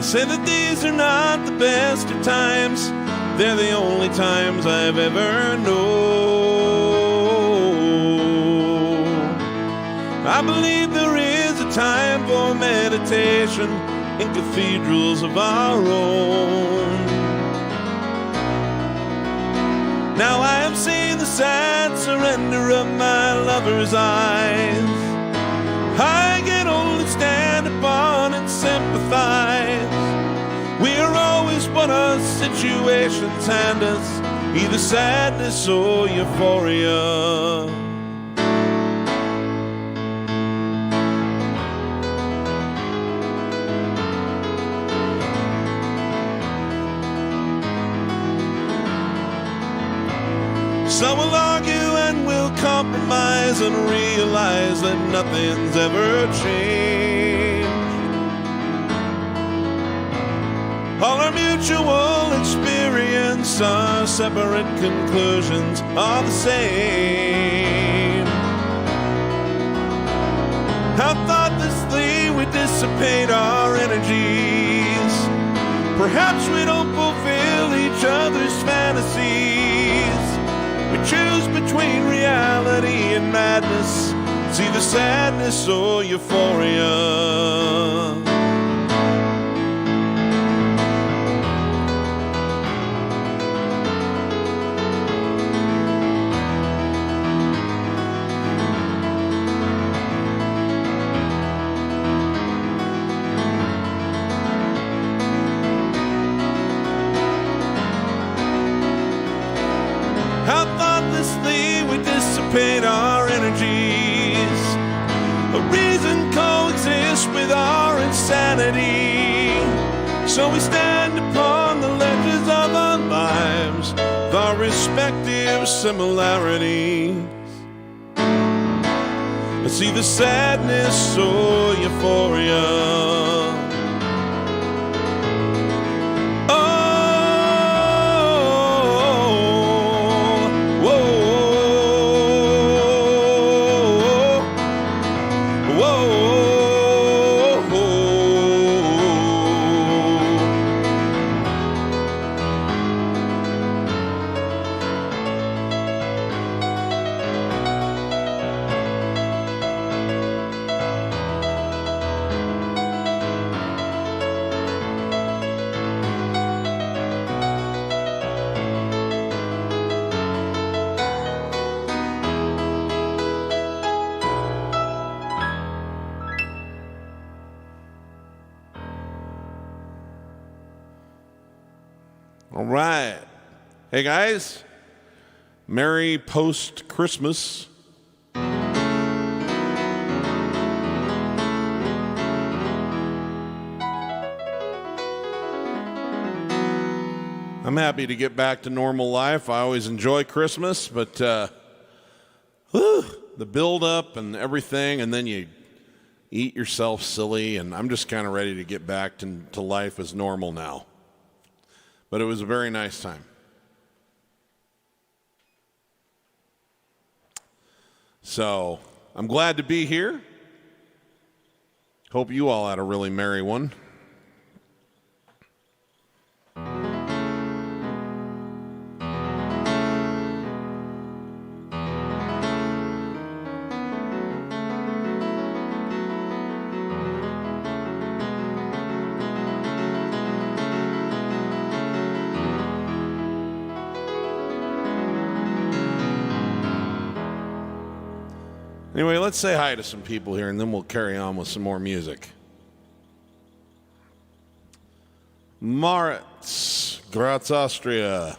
Say that these are not the best of times, they're the only times I've ever known. I believe there is a time for meditation in cathedrals of our own. Now I have seen the sad surrender of my lover's eyes. I can only stand upon and sympathize. We are always what our situations hand us, either sadness or euphoria. Some will argue and will compromise and realize that nothing's ever changed. All our mutual experience, our separate conclusions are the same. How thoughtlessly we dissipate our energies. Perhaps we don't fulfill each other's fantasies. We choose between reality and madness, it's either sadness or euphoria. How thoughtlessly we dissipate our energies. A reason coexists with our insanity. So we stand upon the ledges of our lives, with our respective similarities. It's either sadness or euphoria. All right. Hey, guys. Merry post-Christmas. I'm happy to get back to normal life. I always enjoy Christmas, but the build-up and everything, and then you eat yourself silly, and I'm just kind of ready to get back to life as normal now. But it was a very nice time. So, I'm glad to be here. Hope you all had a really merry one. Anyway, let's say hi to some people here, and then we'll carry on with some more music. Moritz, Graz, Austria.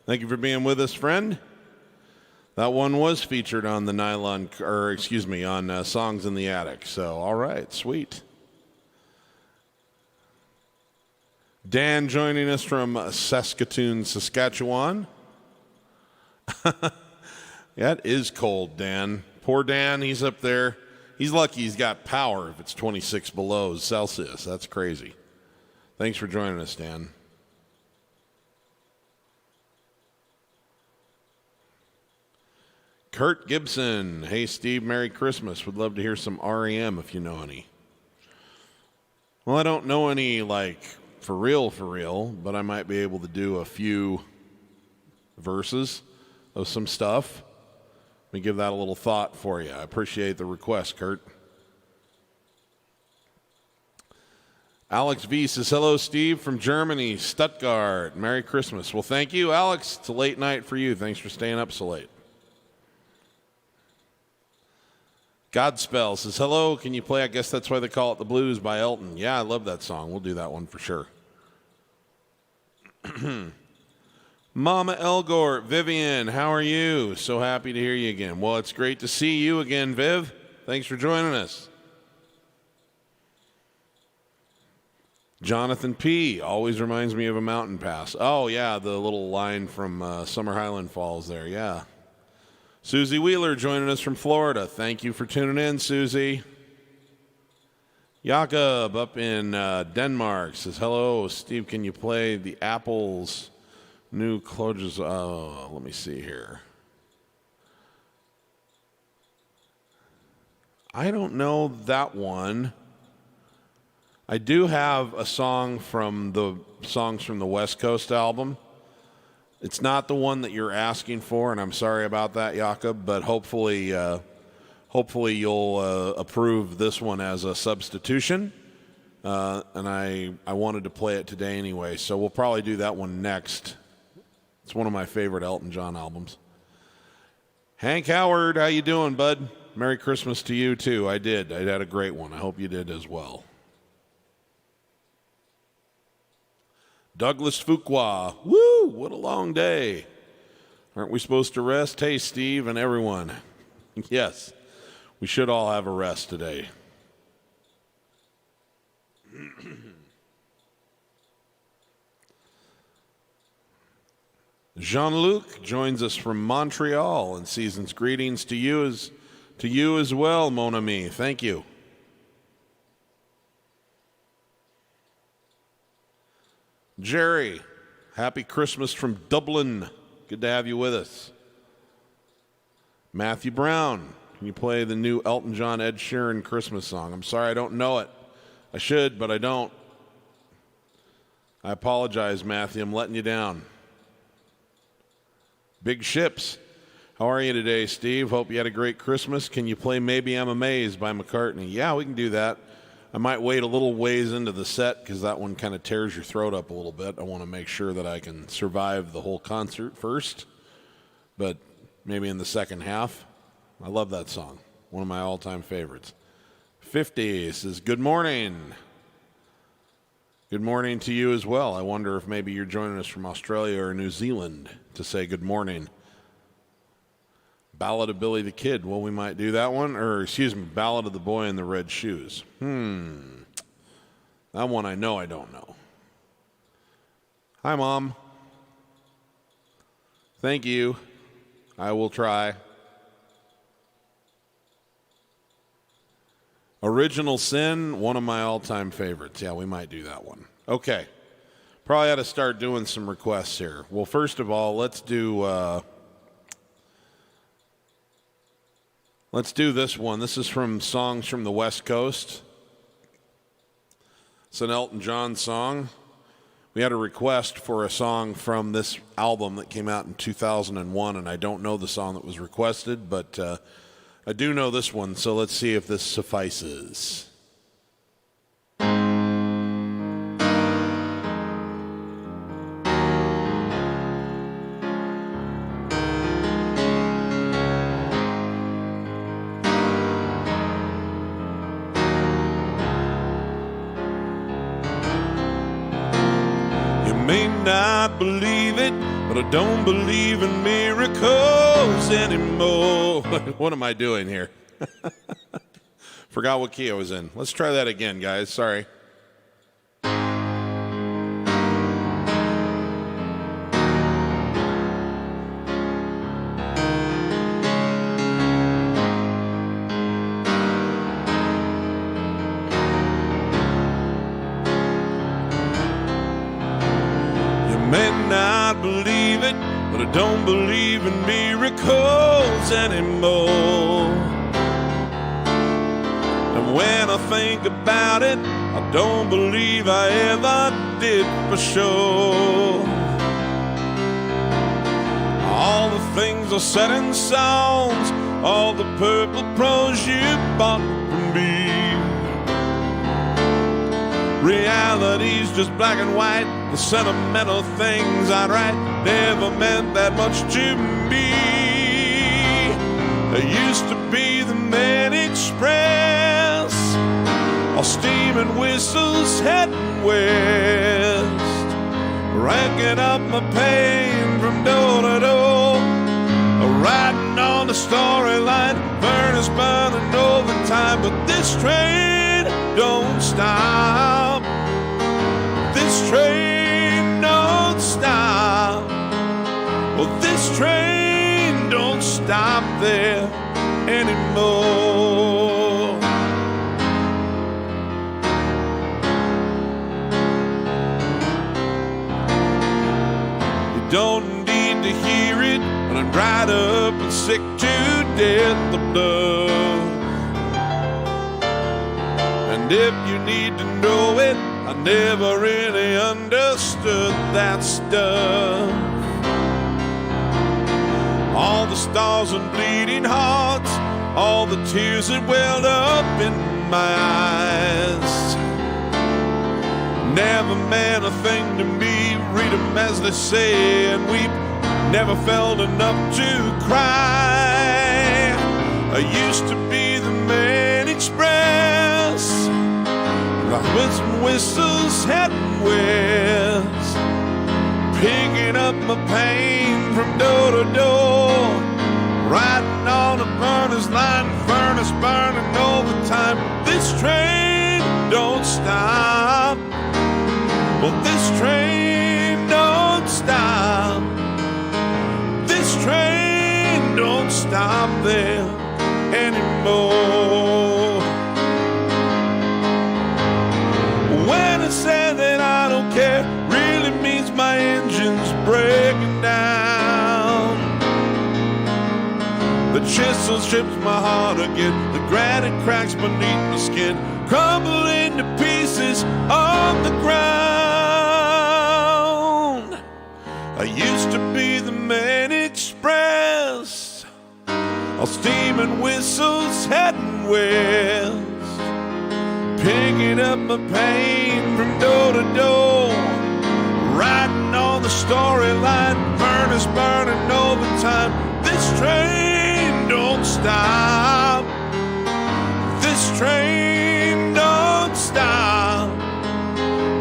Thank you for being with us, friend. That one was featured on the on Songs in the Attic. So, all right, sweet. Dan joining us from Saskatoon, Saskatchewan. Yeah, it is cold, Dan. Poor Dan, he's up there. He's lucky he's got power if it's 26 below Celsius. That's crazy. Thanks for joining us, Dan. Kurt Gibson. Hey, Steve, Merry Christmas. Would love to hear some REM if you know any. Well, I don't know any, like, for real, but I might be able to do a few verses of some stuff. Let me give that a little thought for you. I appreciate the request, Kurt. Alex V says, hello, Steve from Germany, Stuttgart. Merry Christmas. Well, thank you, Alex. It's a late night for you. Thanks for staying up so late. Godspell says, hello, can you play, I guess that's why they call it The Blues by Elton. Yeah, I love that song. We'll do that one for sure. Mama Elgort, Vivian, how are you? So happy to hear you again. Well, it's great to see you again, Viv. Thanks for joining us. Jonathan P. always reminds me of a mountain pass. Oh, yeah, the little line from Summer Highland Falls there, yeah. Susie Wheeler joining us from Florida. Thank you for tuning in, Susie. Jakob up in Denmark says, hello, Steve, can you play the Apples' new closures? Oh, let me see here. I don't know that one. I do have a song from the Songs from the West Coast album. It's not the one that you're asking for, and I'm sorry about that, Jakob, but hopefully you'll approve this one as a substitution. And I wanted to play it today anyway, so we'll probably do that one next. It's one of my favorite Elton John albums. Hank Howard, how you doing, bud? Merry Christmas to you, too. I did. I had a great one. I hope you did as well. Douglas Fuqua, woo, what a long day. Aren't we supposed to rest? Hey, Steve and everyone. Yes, we should all have a rest today. Jean-Luc joins us from Montreal and season's greetings to you as well, mon ami. Thank you. Jerry, happy Christmas from Dublin. Good to have you with us. Matthew Brown, can you play the new Elton John Ed Sheeran Christmas song? I'm sorry I don't know it. I should, but I don't. I apologize, Matthew. I'm letting you down. Big Ships, how are you today, Steve? Hope you had a great Christmas. Can you play Maybe I'm Amazed by McCartney? Yeah, we can do that. I might wait a little ways into the set because that one kind of tears your throat up a little bit. I want to make sure that I can survive the whole concert first, but maybe in the second half. I love that song. One of my all-time favorites. 50 says, good morning. Good morning to you as well. I wonder if maybe you're joining us from Australia or New Zealand to say good morning. Ballad of Billy the Kid. Well, we might do that one. Or, excuse me, Ballad of the Boy in the Red Shoes. That one I know I don't know. Hi, Mom. Thank you. I will try. Original Sin, one of my all-time favorites. Yeah, we might do that one. Okay. Probably ought to start doing some requests here. Well, first of all, let's do this one. This is from Songs from the West Coast. It's an Elton John song. We had a request for a song from this album that came out in 2001, and I don't know the song that was requested, but I do know this one, so let's see if this suffices. Not believe it, but I don't believe in miracles anymore. What am I doing here? Forgot what key I was in. Let's try that again, guys. Sorry. Believe it, but I don't believe in miracles anymore. And when I think about it, I don't believe I ever did for sure. All the things are said in songs, all the purple prose you bought from me. Reality's just black and white. The sentimental things I'd write never meant that much to me. There used to be the main express, all steam and whistles heading west, racking up my pain from door to door, riding on the storyline, furnace burning overtime. But this train don't stop. This train don't stop. Well, this train don't stop there anymore. You don't need to hear it, but I'm dried up and sick to death of love. And if you need to know it, I never really understood that stuff. All the stars and bleeding hearts, all the tears that welled up in my eyes, never meant a thing to me. Read them as they say and weep, never felt enough to cry. I used to be the main express, with some whistles heading west, picking up my pain from door to door, riding on a burner's line, furnace burning all the time. This train don't stop. Well, this train don't stop. This train don't stop there anymore. When I say that I don't care, really means my engine's breaking down. The chisel strips my heart again, the granite cracks beneath my skin, crumble into pieces on the ground. I used to be the main express, all steam and whistles heading west, picking up my pain from door to door, riding on the storyline, furnace burning overtime. This train don't stop. This train don't stop.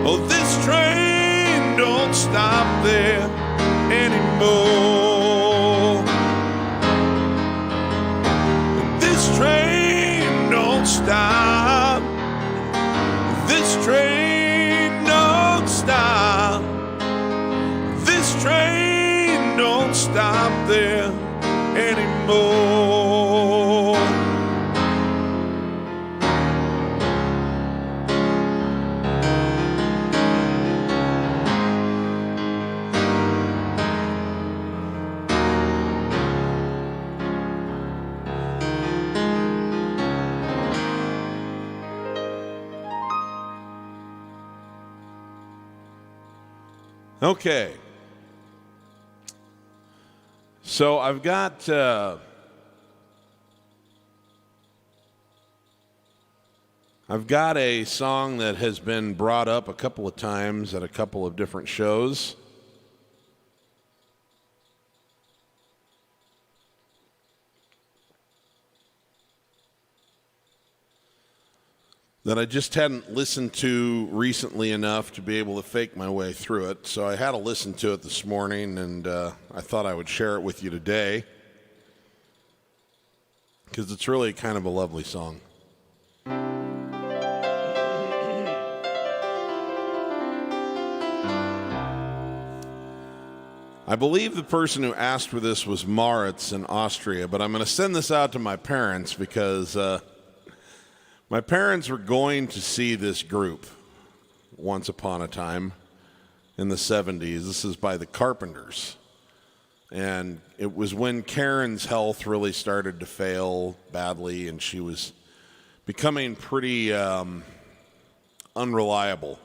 Oh, this train don't stop there anymore. This train don't stop. This train don't stop. This train don't stop there anymore. Okay. So I've got a song that has been brought up a couple of times at a couple of different shows. That I just hadn't listened to recently enough to be able to fake my way through it. So I had to listen to it this morning, and I thought I would share it with you today because it's really kind of a lovely song. I believe the person who asked for this was Moritz in Austria, but I'm going to send this out to my parents because my parents were going to see this group once upon a time in the 70s. This is by the Carpenters. And it was when Karen's health really started to fail badly, and she was becoming pretty unreliable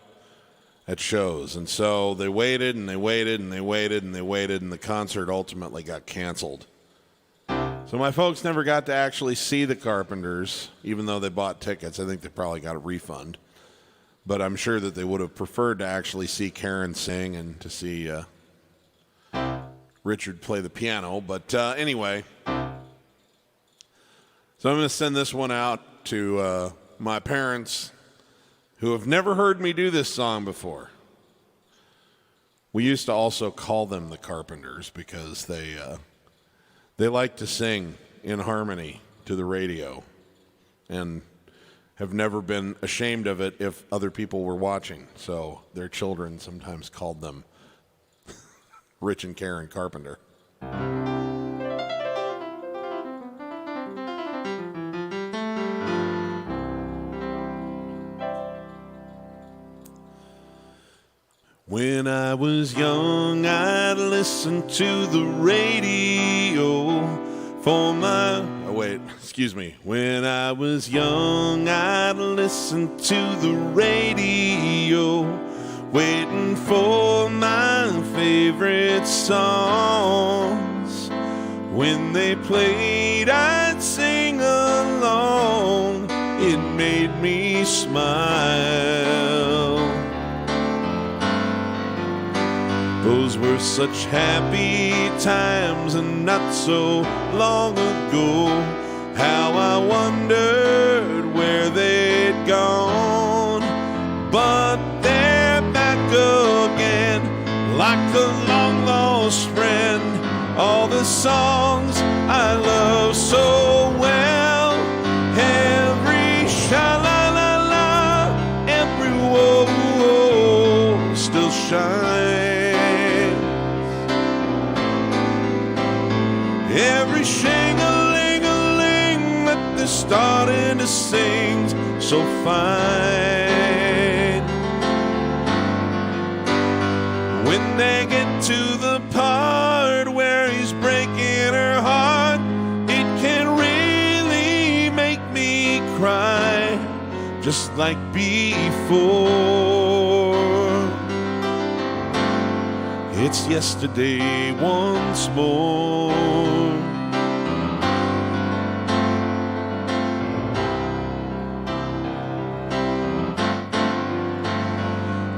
at shows. And so they waited and they waited and they waited and they waited, and the concert ultimately got canceled. So my folks never got to actually see the Carpenters, even though they bought tickets. I think they probably got a refund. But I'm sure that they would have preferred to actually see Karen sing and to see Richard play the piano. But anyway, so I'm going to send this one out to my parents, who have never heard me do this song before. We used to also call them the Carpenters because they like to sing in harmony to the radio and have never been ashamed of it if other people were watching. So their children sometimes called them Rich and Karen Carpenter. When I was young, I'd listen to the radio for my... When I was young, I'd listen to the radio, waiting for my favorite songs. When they played, I'd sing along. It made me smile. Those were such happy times, and not so long ago. How I wondered where they'd gone. But they're back again, like a long-lost friend. All the songs I love so well, every sha-la-la-la, every whoa-whoa still shines. Every shing-a-ling-a-ling that they're starting to sing so fine. When they get to the part where he's breaking her heart, it can really make me cry, just like before. It's yesterday once more.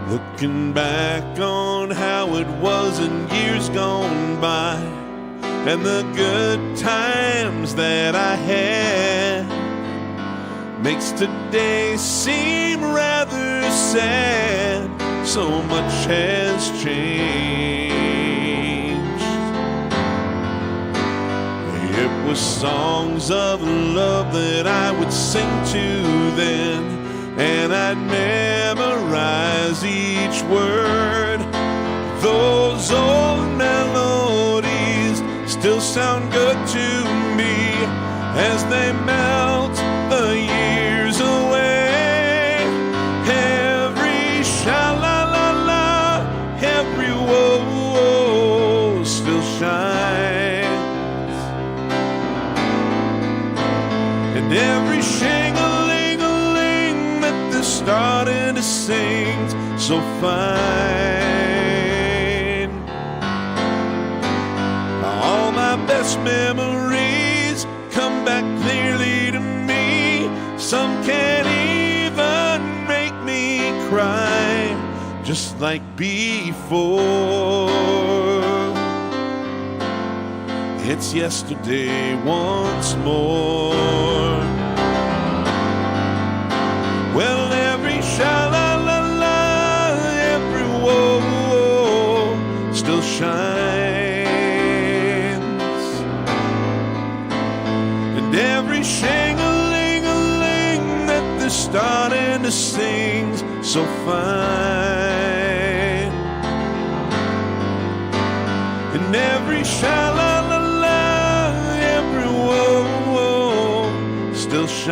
Looking back on how it was in years gone by, and the good times that I had, makes today seem rather sad. So much has changed. It was songs of love that I would sing to then, and I'd memorize each word. Those old melodies still sound good to me as they melt the years away. Every sha-la-la-la, every whoa-whoa still shines. And every shing-a-ling-a-ling that they're starting to sing so fine. All my best memories come back clearly to me. Some can't even make me cry, just like before. It's yesterday once more. Well, every sha-la-la-la, every whoa-whoa still shines. And every shing-a-ling-a-ling that they're starting to sing so fine. And every sha-la-la-la, every whoa-whoa still shines.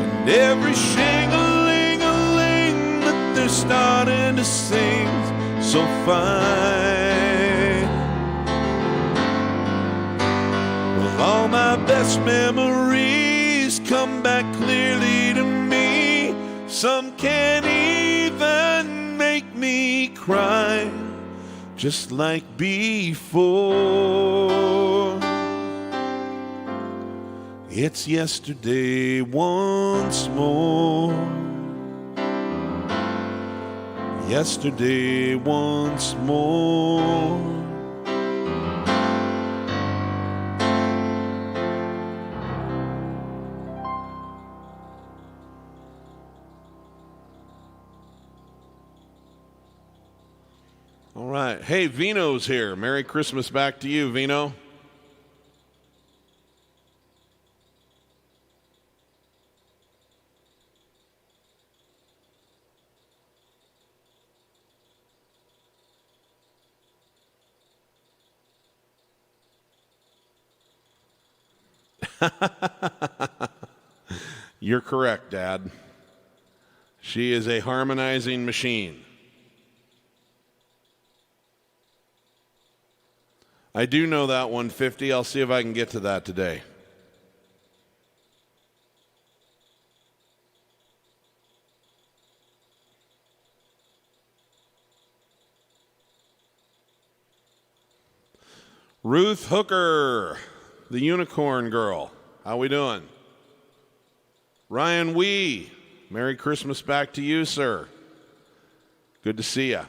And every shing-a-ling-a-ling that they're starting to sing so fine. Well, all my best memories come Some can't even make me cry, just like before. It's yesterday once more. Yesterday once more. All right. Hey, Vino's here. Merry Christmas back to you, Vino. You're correct, Dad. She is a harmonizing machine. I do know that 150. I'll see if I can get to that today. Ruth Hooker, the unicorn girl. How we doing? Ryan Wee, Merry Christmas back to you, sir. Good to see ya.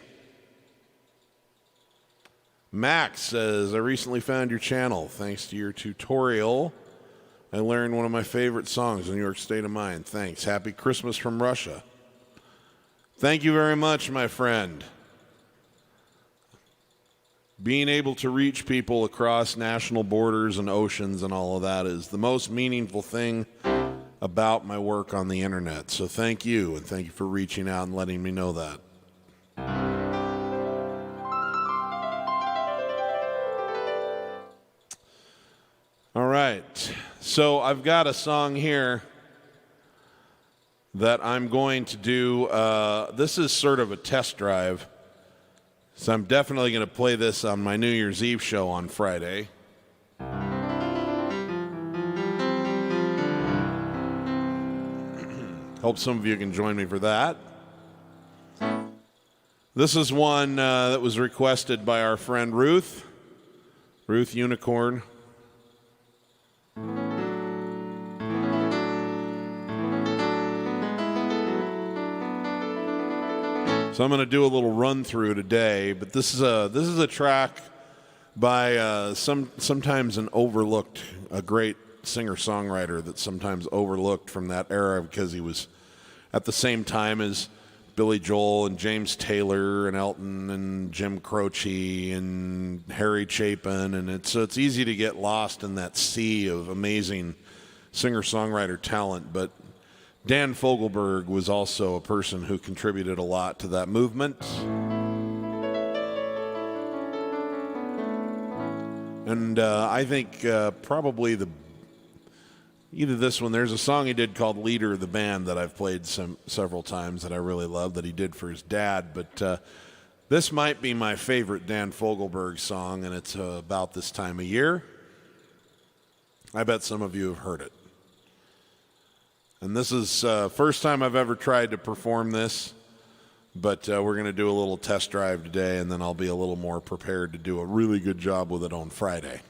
Max says, I recently found your channel. Thanks to your tutorial, I learned one of my favorite songs, New York State of Mind. Thanks. Happy Christmas from Russia. Thank you very much, my friend. Being able to reach people across national borders and oceans and all of that is the most meaningful thing about my work on the internet. So thank you, and thank you for reaching out and letting me know that. All right, so I've got a song here that I'm going to do. This is sort of a test drive, so I'm definitely going to play this on my New Year's Eve show on Friday. Hope some of you can join me for that. This is one that was requested by our friend Ruth Unicorn. So I'm going to do a little run through today, but this is a track by sometimes an overlooked, a great singer-songwriter that's sometimes overlooked from that era because he was at the same time as Billy Joel and James Taylor and Elton and Jim Croce and Harry Chapin, and it's easy to get lost in that sea of amazing singer-songwriter talent, but Dan Fogelberg was also a person who contributed a lot to that movement. And I think probably either this one, there's a song he did called Leader of the Band that I've played several times that I really love that he did for his dad, but this might be my favorite Dan Fogelberg song, and it's about this time of year. I bet some of you have heard it. And this is first time I've ever tried to perform this, but we're going to do a little test drive today, and then I'll be a little more prepared to do a really good job with it on Friday.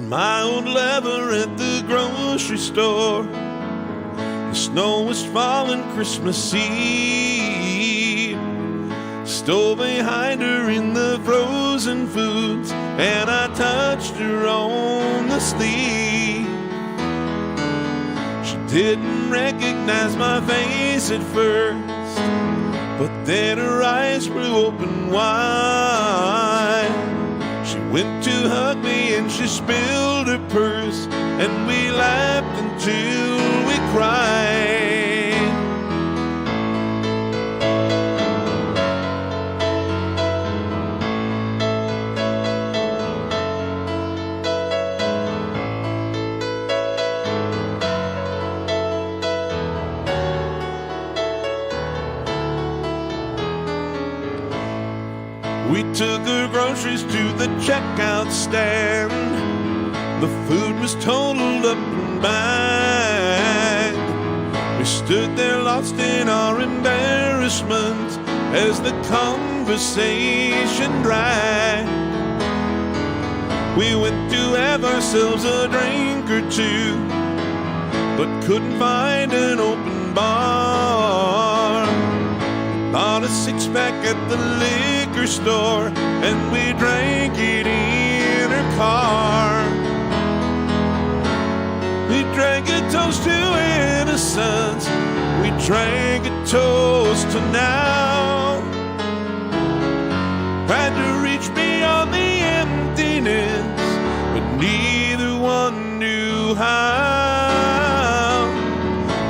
My old lever at the grocery store. The snow was falling Christmas Eve. Stole behind her in the frozen foods, and I touched her on the sleeve. She didn't recognize my face at first, but then her eyes flew open wide. She went to hug me and she spilled her purse, and we laughed until we cried. took her groceries to the checkout stand. The food was totaled up and bagged. We stood there lost in our embarrassment as the conversation dragged. We went to have ourselves a drink or two, but couldn't find an open bar. Bought a six-pack at the liquor store, and we drank it in her car. We drank a toast to innocence. We drank a toast to now. Tried to reach beyond the emptiness, but neither one knew how.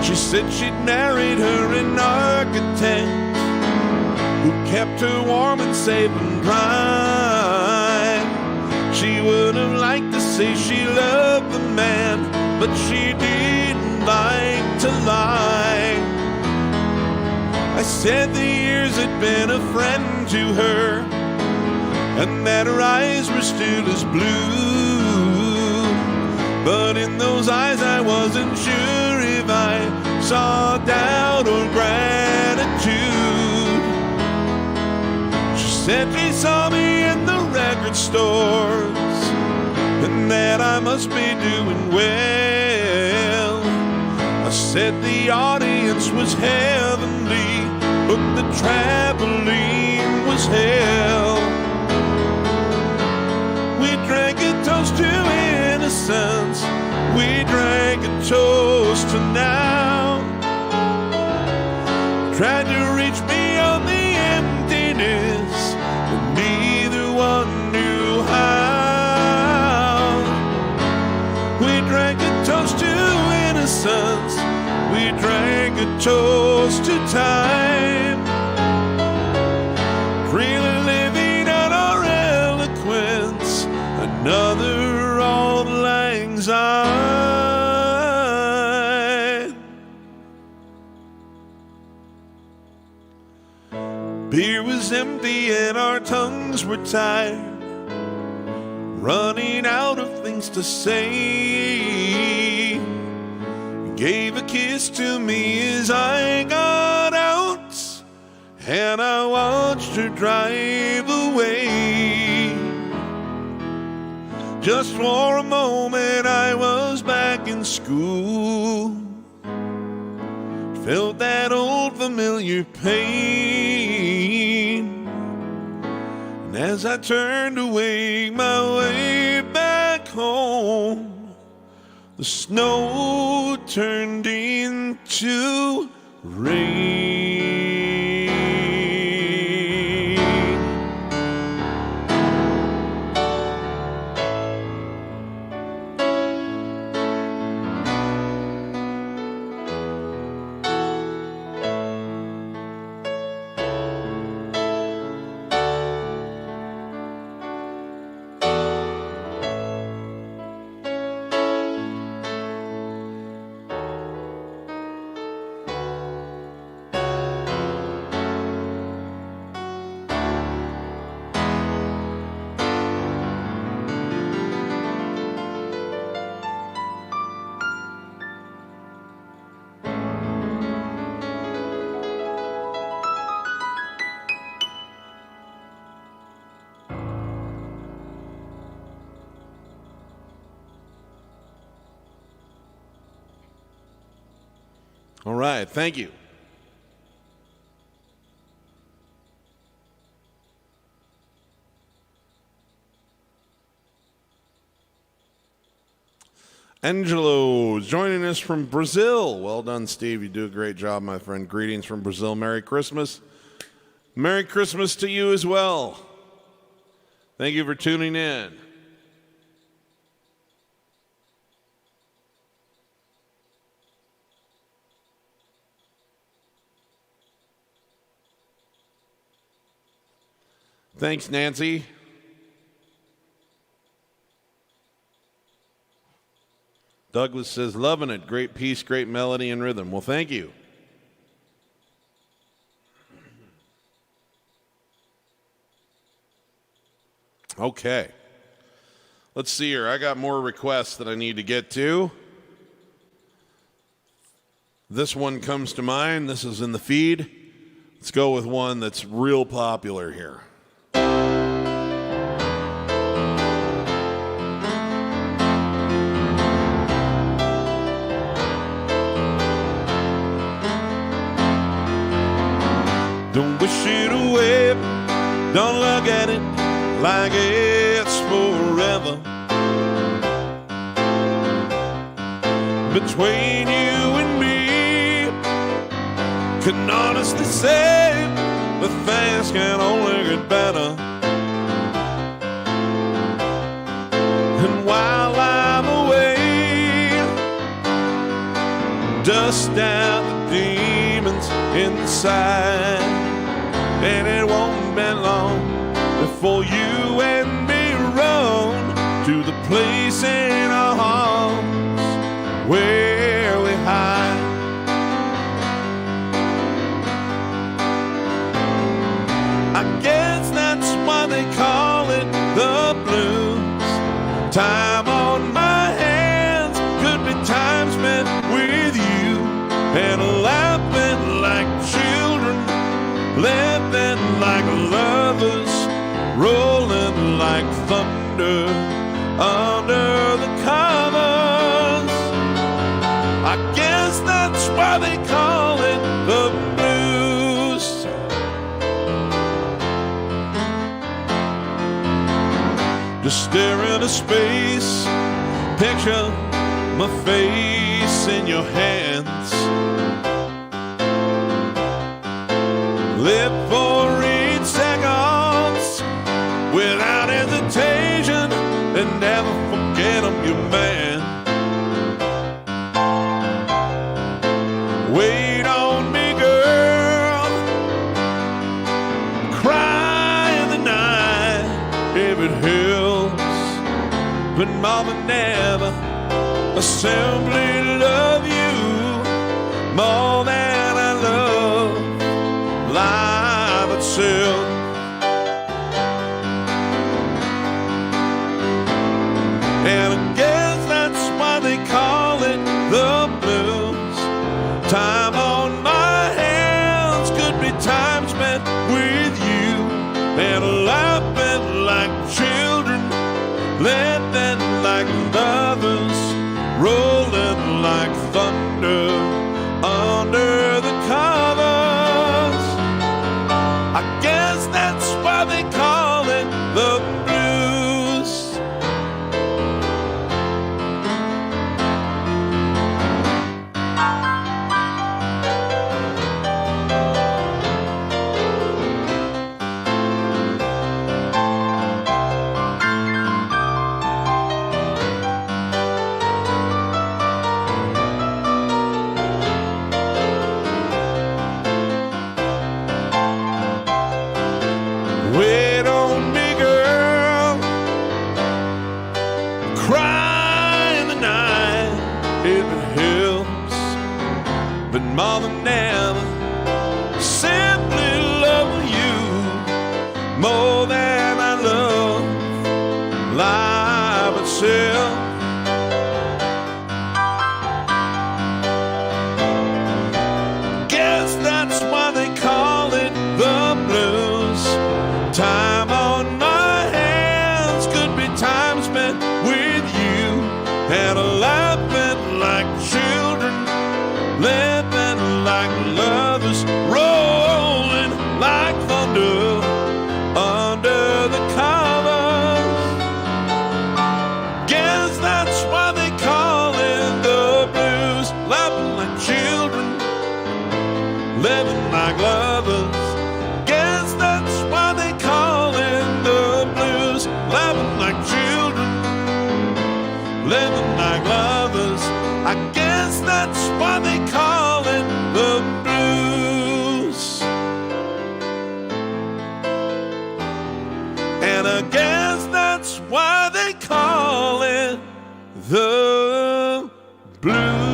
She said she'd married her an architect who kept her warm and safe and dry. She would have liked to say she loved the man, but she didn't like to lie. I said the years had been a friend to her, and that her eyes were still as blue. But in those eyes I wasn't sure if I saw doubt or gratitude. She said she saw me in the record stores, and that I must be doing well. I said the audience was heavenly, but the traveling was hell. We drank a toast to innocence. We drank a toast to now. Tried to reach beyond the emptiness, but neither one knew how. We drank a toast to innocence. We drank a toast to time. Really living on our eloquence, another auld lang syne. Beer was empty and our tongues were tired, running out of things to say. Gave a kiss to me as I got out, and I watched her drive away. Just for a moment I was back in school, felt that old familiar pain. And as I turned to make my way back home, the snow turned into rain. All right, thank you. Angelo joining us from Brazil. Well done, Steve. You do a great job, my friend. Greetings from Brazil. Merry Christmas. Merry Christmas to you as well. Thank you for tuning in. Thanks, Nancy. Douglas says, loving it. Great piece, great melody and rhythm. Well, thank you. Okay. Let's see here. I got more requests that I need to get to. This one comes to mind. This is in the feed. Let's go with one that's real popular here. Don't wish it away, don't look at it like it's forever. Between you and me, can honestly say that things can only get better. And while I'm away, dust out the demons inside. And it won't be long before you and me run to the place in our hearts where we hide. I guess that's why they call it the blues. Time on my hands could be time spent with you and laughing like children, living like lovers, rolling like thunder under the covers. I guess that's why they call it the blues. Just stare into space, picture my face in your hands. Live for 8 seconds without hesitation and never forget I'm your man. Wait on me, girl. Cry in the night if it helps, but more than ever, I simply love you more than I love life itself. And I guess that's why they call it the blues. Time on my hands could be time spent with you and laughing like children, living like lovers, rolling like thunder under the covers. I guess that's why they call it the blues. Wait on me, girl. Cry in the night if it helps, but more than ever, simply love you more than I love life itself. Guess that's why they call it the blues. Time on my hands could be time spent with you and laughing like children, living like lovers, rolling like thunder under the covers. Guess that's why they call it the blues. Laughing like children, living like lovers. Guess that's why they call it the blues. Laughing like children, living like lovers. I guess that's why they call it the blues. And I guess that's why they call it the blues.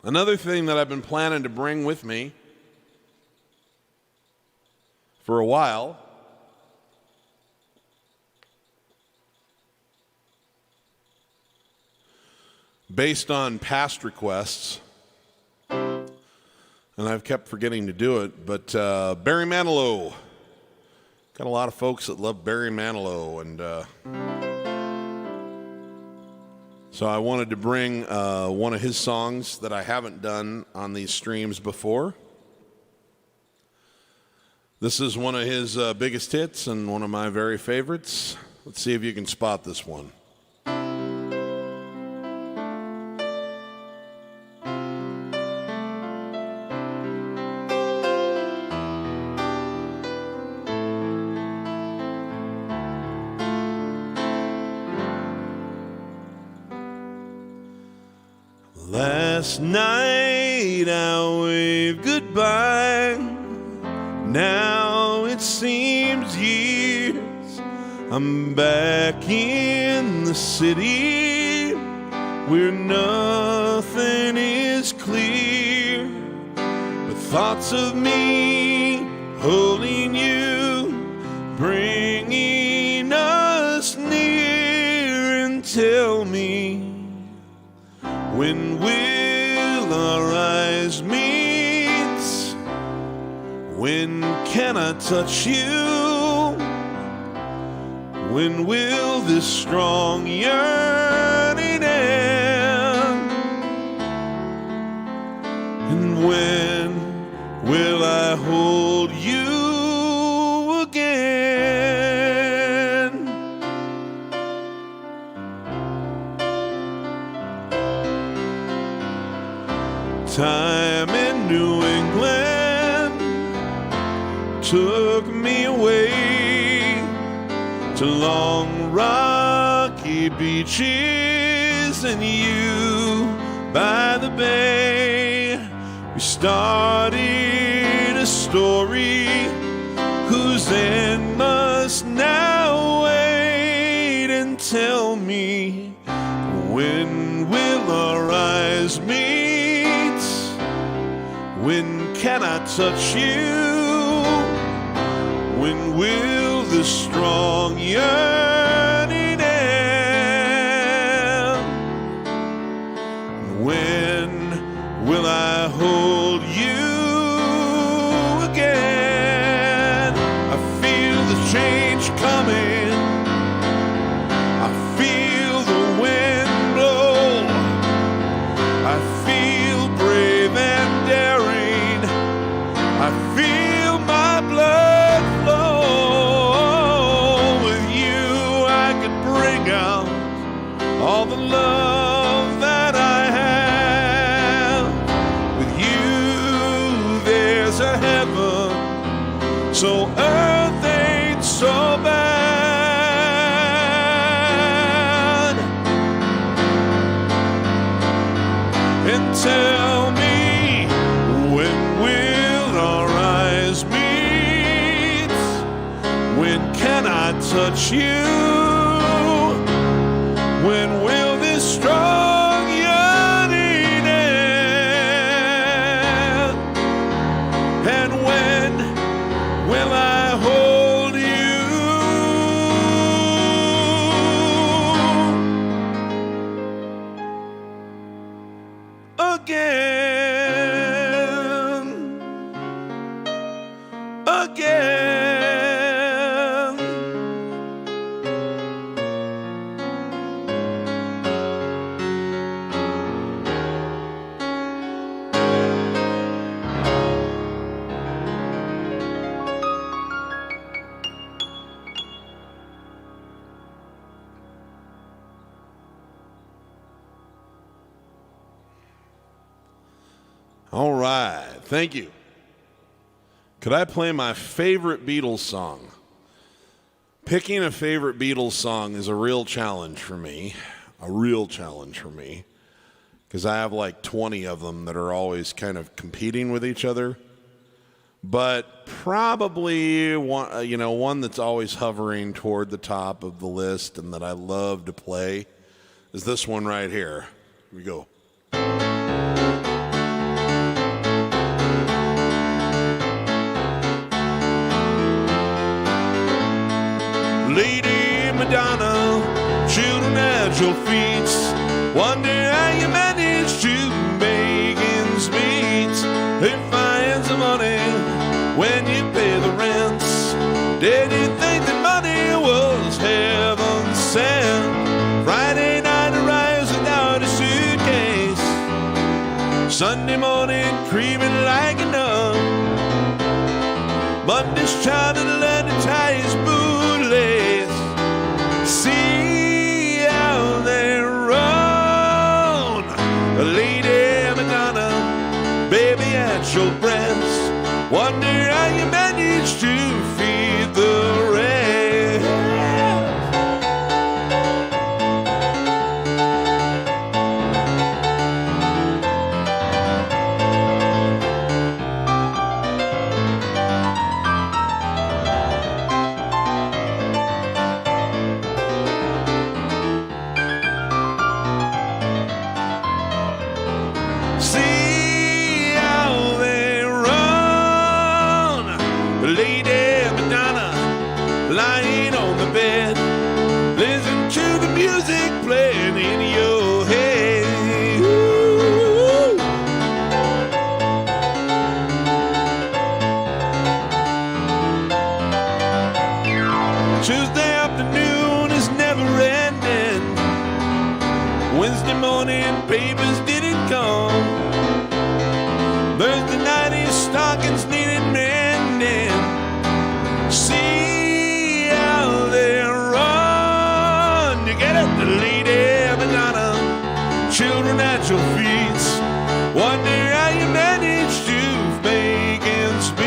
Another thing that I've been planning to bring with me for a while based on past requests, and I've kept forgetting to do it, but Barry Manilow. Got a lot of folks that love Barry Manilow, and so I wanted to bring one of his songs that I haven't done on these streams before. This is one of his biggest hits and one of my very favorites. Let's see if you can spot this one. Last night I waved goodbye. Now it seems years. I'm back in the city where nothing is clear. But thoughts of me holding you, bringing us near, and tell me, when will our eyes meet? When can I touch you? When will this strong yearning end? And when will I hold you again? Time in New England took me away to long rocky beaches and you by the bay. We started a story whose end must now wait. And tell me, when will our eyes meet? When can I touch you? When will this strong yearning end? When will I hold you again? I feel the change coming. I feel the wind blow. I feel brave and daring. I feel my blood flow. With you I could bring out all the love that I have. With you there's a heaven, so earth ain't so bad. And tell me, when will our eyes meet? When can I touch you? When will this strong yearning end? And when will I hold you again? Again. All right, thank you. Could I play my favorite Beatles song? Picking a favorite Beatles song is a real challenge for me, because I have like 20 of them that are always kind of competing with each other. But probably one that's always hovering toward the top of the list and that I love to play is this one right here. Here we go. at your feet. Wonder how you manage to make ends meet. Who finds the money when you pay the rent? Did you think that money was heaven sent? Friday night arrives without a suitcase. Sunday morning creeping like a nun. Monday's trying to learn to tie his bootlace. See how they run. Lady Madonna, baby at your breast. Wonder how you manage to feed the rest. See how they run. Lady Madonna lying on the bed. Listen to the music playing in your head. Ooh. Tuesday afternoon is never ending. Wednesday morning papers didn't come. Thursday night his stockings needed mending. See how they run. You get it, the Lady Madonna. Children at your feet. Wonder how you manage to make ends meet.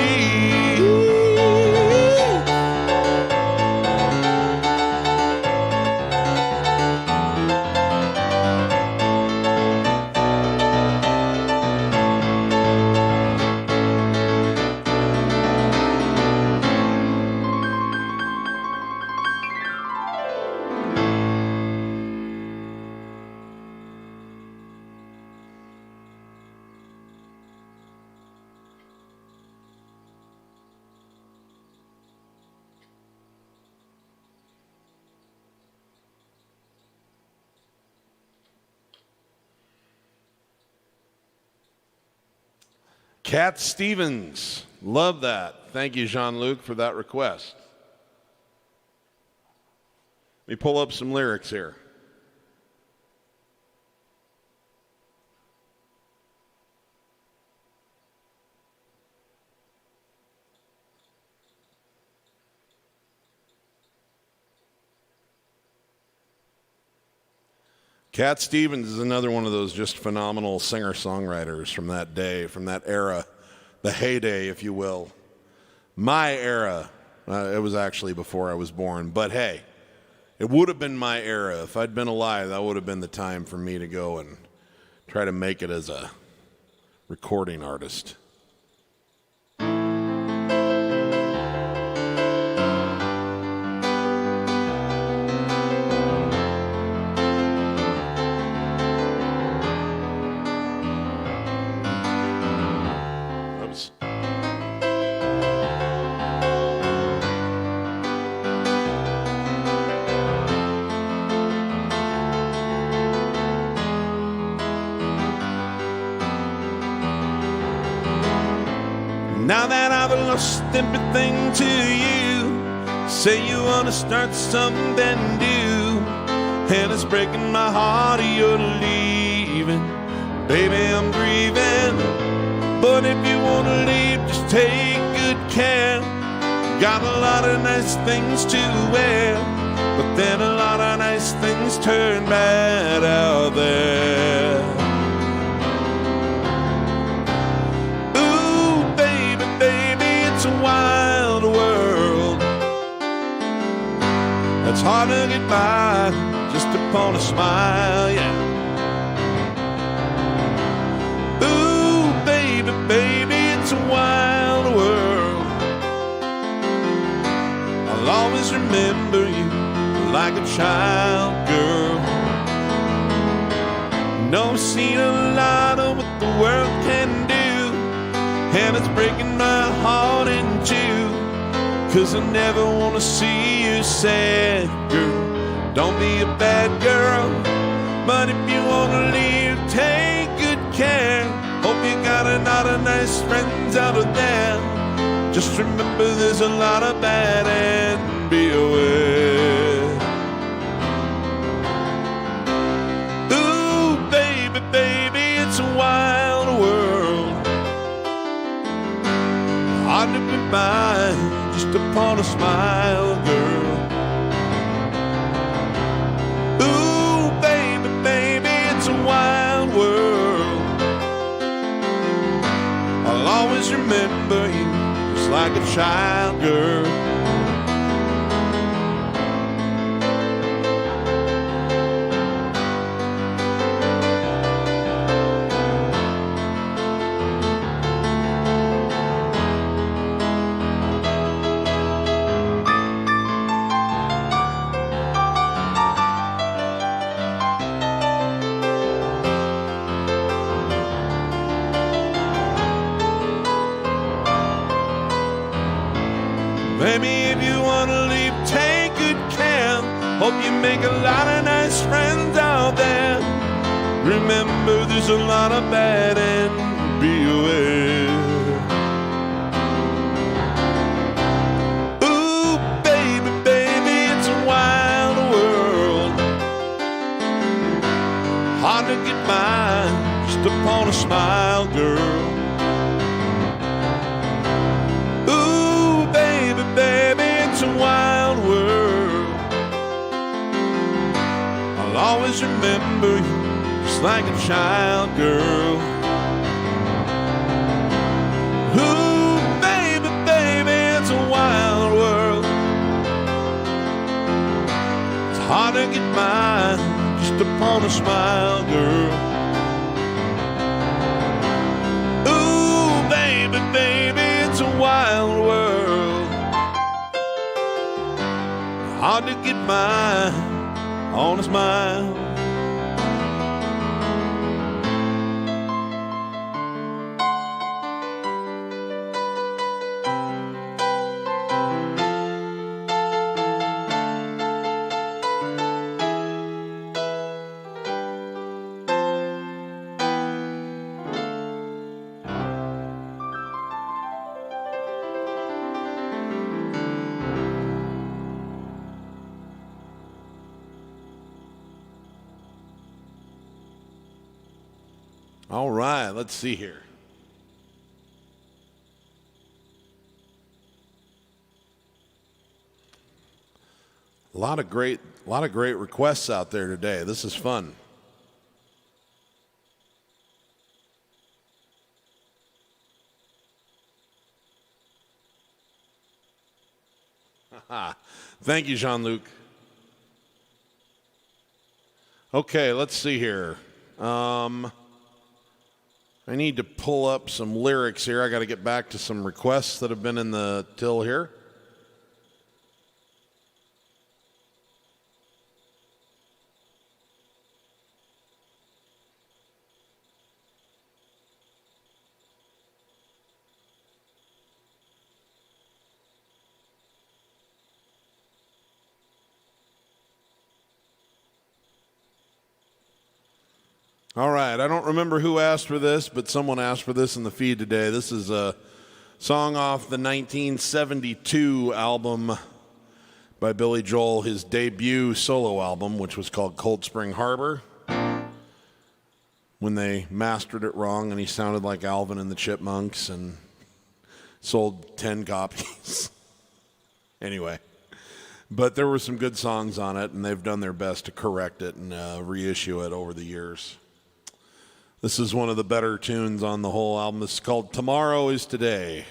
Cat Stevens, love that. Thank you, Jean-Luc, for that request. Let me pull up some lyrics here. Cat Stevens is another one of those just phenomenal singer-songwriters from that day, from that era, the heyday, if you will. My era. It was actually before I was born, but hey, it would have been my era. If I'd been alive, that would have been the time for me to go and try to make it as a recording artist. Now that I've lost everything to you, say you want to start something new, and it's breaking my heart you're leaving. Baby, I'm grieving, but if you want to leave, just take good care. Got a lot of nice things to wear, but then a lot of nice things turn bad out there. A wild world that's hard to get by just upon a smile, yeah. Ooh, baby, baby, it's a wild world. I'll always remember you like a child, girl. No, I've seen a lot of what the world can do, and it's breaking my heart in two, 'cause I never want to see you sad, girl. Don't be a bad girl, but if you wanna leave, take good care. Hope you got a lot of nice friends out of there. Just remember there's a lot of bad and be aware. Ooh, baby, baby, it's a wild world. Hard to be mine just upon a smile, girl. Ooh, baby, baby, it's a wild world. I'll always remember you just like a child, girl. Maybe if you wanna leave, take good care. Hope you make a lot of nice friends out there. Remember there's a lot of bad and be aware. Ooh, baby, baby, it's a wild world. Hard to get by just upon a smile, girl. Baby, it's a wild world. I'll always remember you just like a child, girl. Ooh, baby, baby, it's a wild world. It's hard to get by just upon a smile, girl. Ooh, baby, baby, it's a wild world. Hard to get by on a smile. All right, let's see here. A lot of great requests out there today. This is fun. Thank you, Jean-Luc. Okay, let's see here. I need to pull up some lyrics here. I got to get back to some requests that have been in the till here. All right, I don't remember who asked for this, but someone asked for this in the feed today. This is a song off the 1972 album by Billy Joel, his debut solo album, which was called Cold Spring Harbor, when they mastered it wrong and he sounded like Alvin and the Chipmunks and sold 10 copies. Anyway, but there were some good songs on it, and they've done their best to correct it and reissue it over the years. This is one of the better tunes on the whole album. This is called Tomorrow is Today.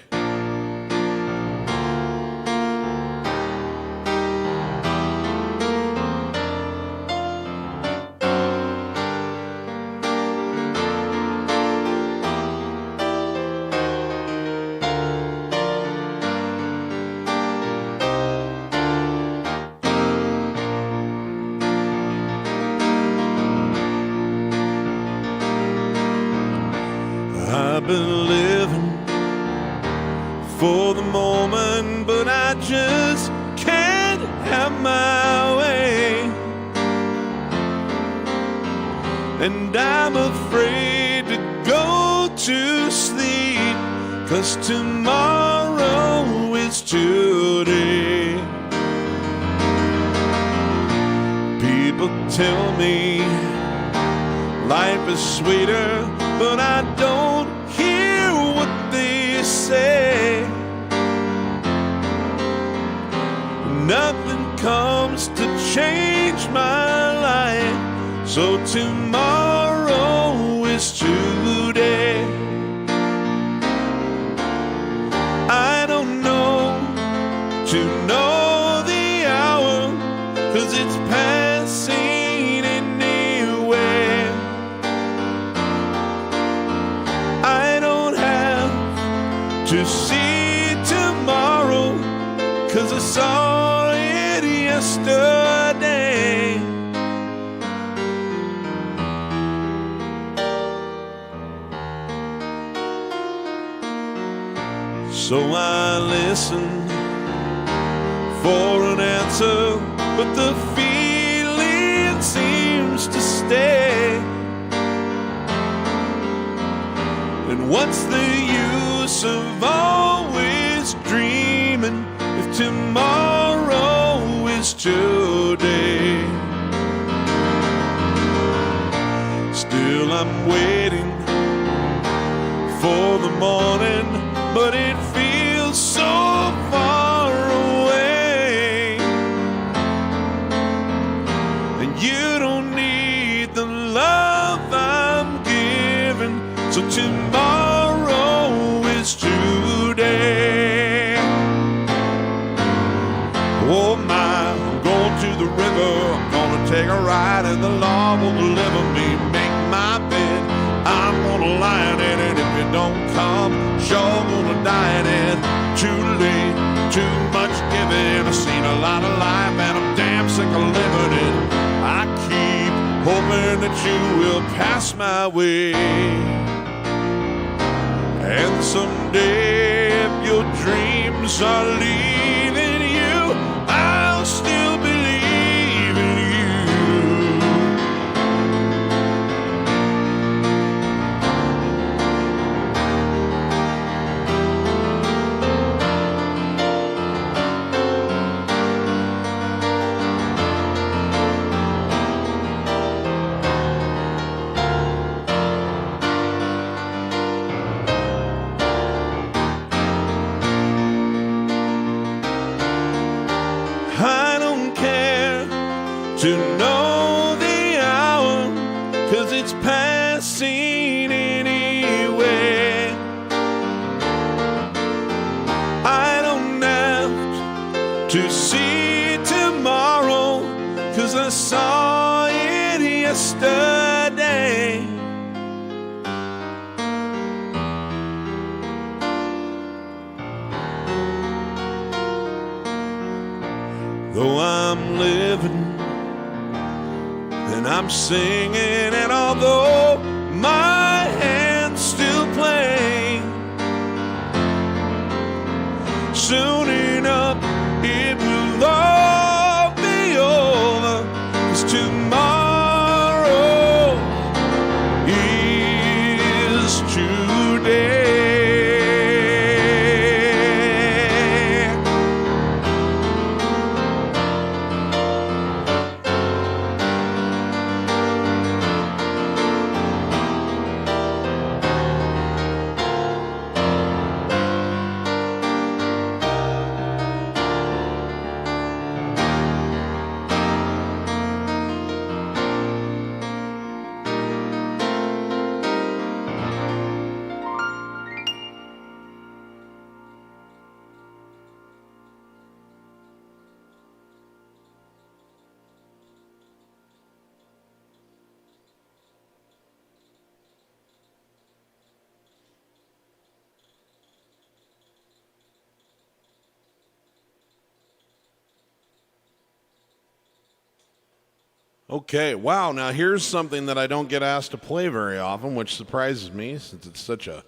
I've been living for the moment, but I just can't have my way. and I'm afraid to go to sleep, 'cause tomorrow is today. People tell me life is sweeter, but I don't hear what they say. Nothing comes to change my life, so tomorrow is today. I don't know to know the hour, 'cause it's passing anywhere. I don't have to see tomorrow, 'cause I saw it yesterday. So I listen for an answer, but the feeling seems to stay. And what's the use of always dreaming if tomorrow is today? Still I'm waiting for the morning, but it feels so far away. And you don't need the love I'm giving, so tomorrow is today. Oh my, I'm going to the river, I'm gonna take a ride, and the Lord will deliver me, make my bed, I'm gonna lie in it, and if it don't come, sure gonna die in it. Too late, too much giving, I've seen a lot of life, and I'm damn sick of living it. I keep hoping that you will pass my way, and someday if your dreams are leaving you, I'll still believe in you. I don't care to know the hour, 'cause it's passing anyway. I don't have to see tomorrow, 'cause I saw it yesterday. Though I'm living and I'm singing, and although my hands still play, soon enough it will all be over, 'cause tomorrow is today. Okay, wow, now here's something that I don't get asked to play very often, which surprises me since it's such a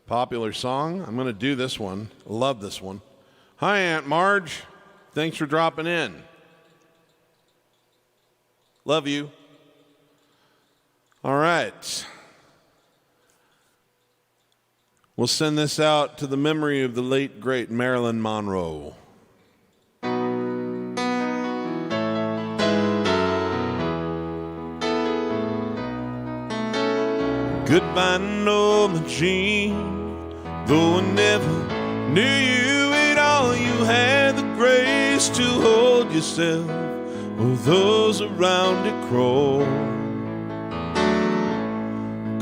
popular song. I'm going to do this one. I love this one. Hi, Aunt Marge. Thanks for dropping in. Love you. right. We'll send this out to the memory of the late, great Marilyn Monroe. Goodbye, Norma Jean. Though I never knew you at all, you had the grace to hold yourself while those around you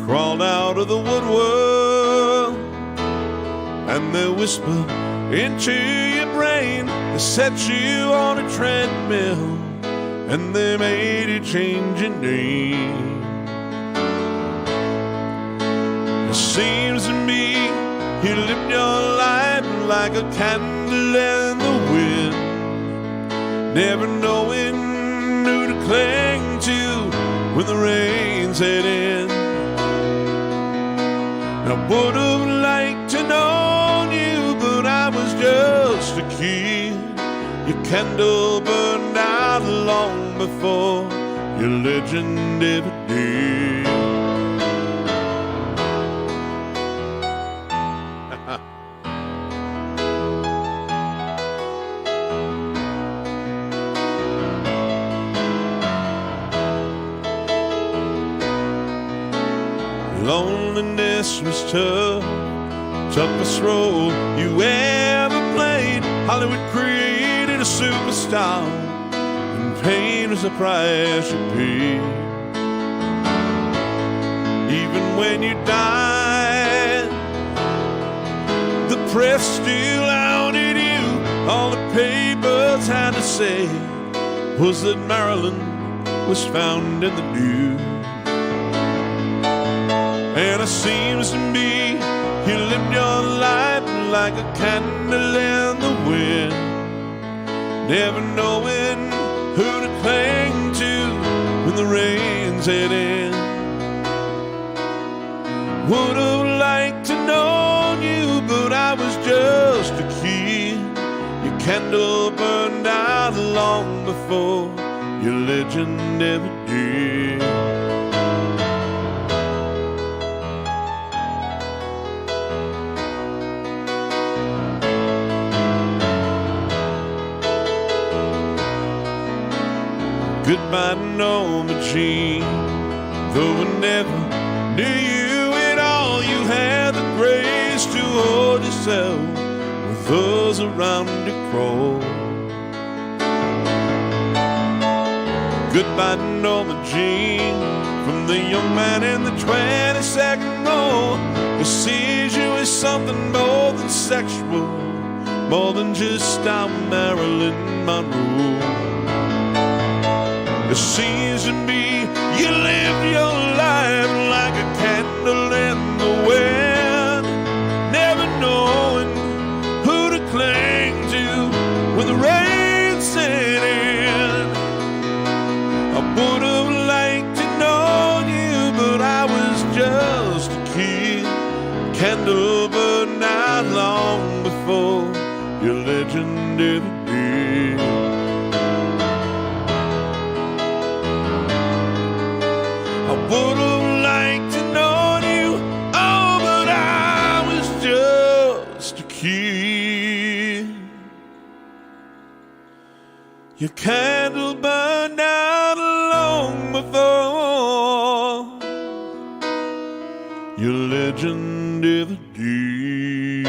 crawled out of the woodwork, and they whispered into your brain. They set you on a treadmill, and they made you change your name. It seems to me you lived your life like a candle in the wind, never knowing who to cling to when the rain set in. I would have liked to know you, but I was just a kid. Your candle burned out long before your legend ever did. Loneliness was tough, toughest role you ever played. Hollywood created a superstar, and pain was the price you paid. Even when you died, the press still outed you. All the papers had to say was that Marilyn was found in the news. And it seems to me you lived your life like a candle in the wind, never knowing who to cling to when the rain set in. Would have liked to know you, but I was just a kid. Your candle burned out long before your legend ever did. Goodbye, Norma Jean. Though I never knew you at all, you had the grace to hold yourself with those around you crawl. Goodbye, Norma Jean. From the young man in the 22nd row, who sees you as something more than sexual, more than just our Marilyn Monroe. It seems to me you lived your life like a candle in the wind, never knowing who to cling to when the rain set in. I would have liked to know you, but I was just a kid. Candle burned out long before your legend ever did. I would have liked to know you, oh, but I was just a kid. Your candle burned out long before your legend ever did.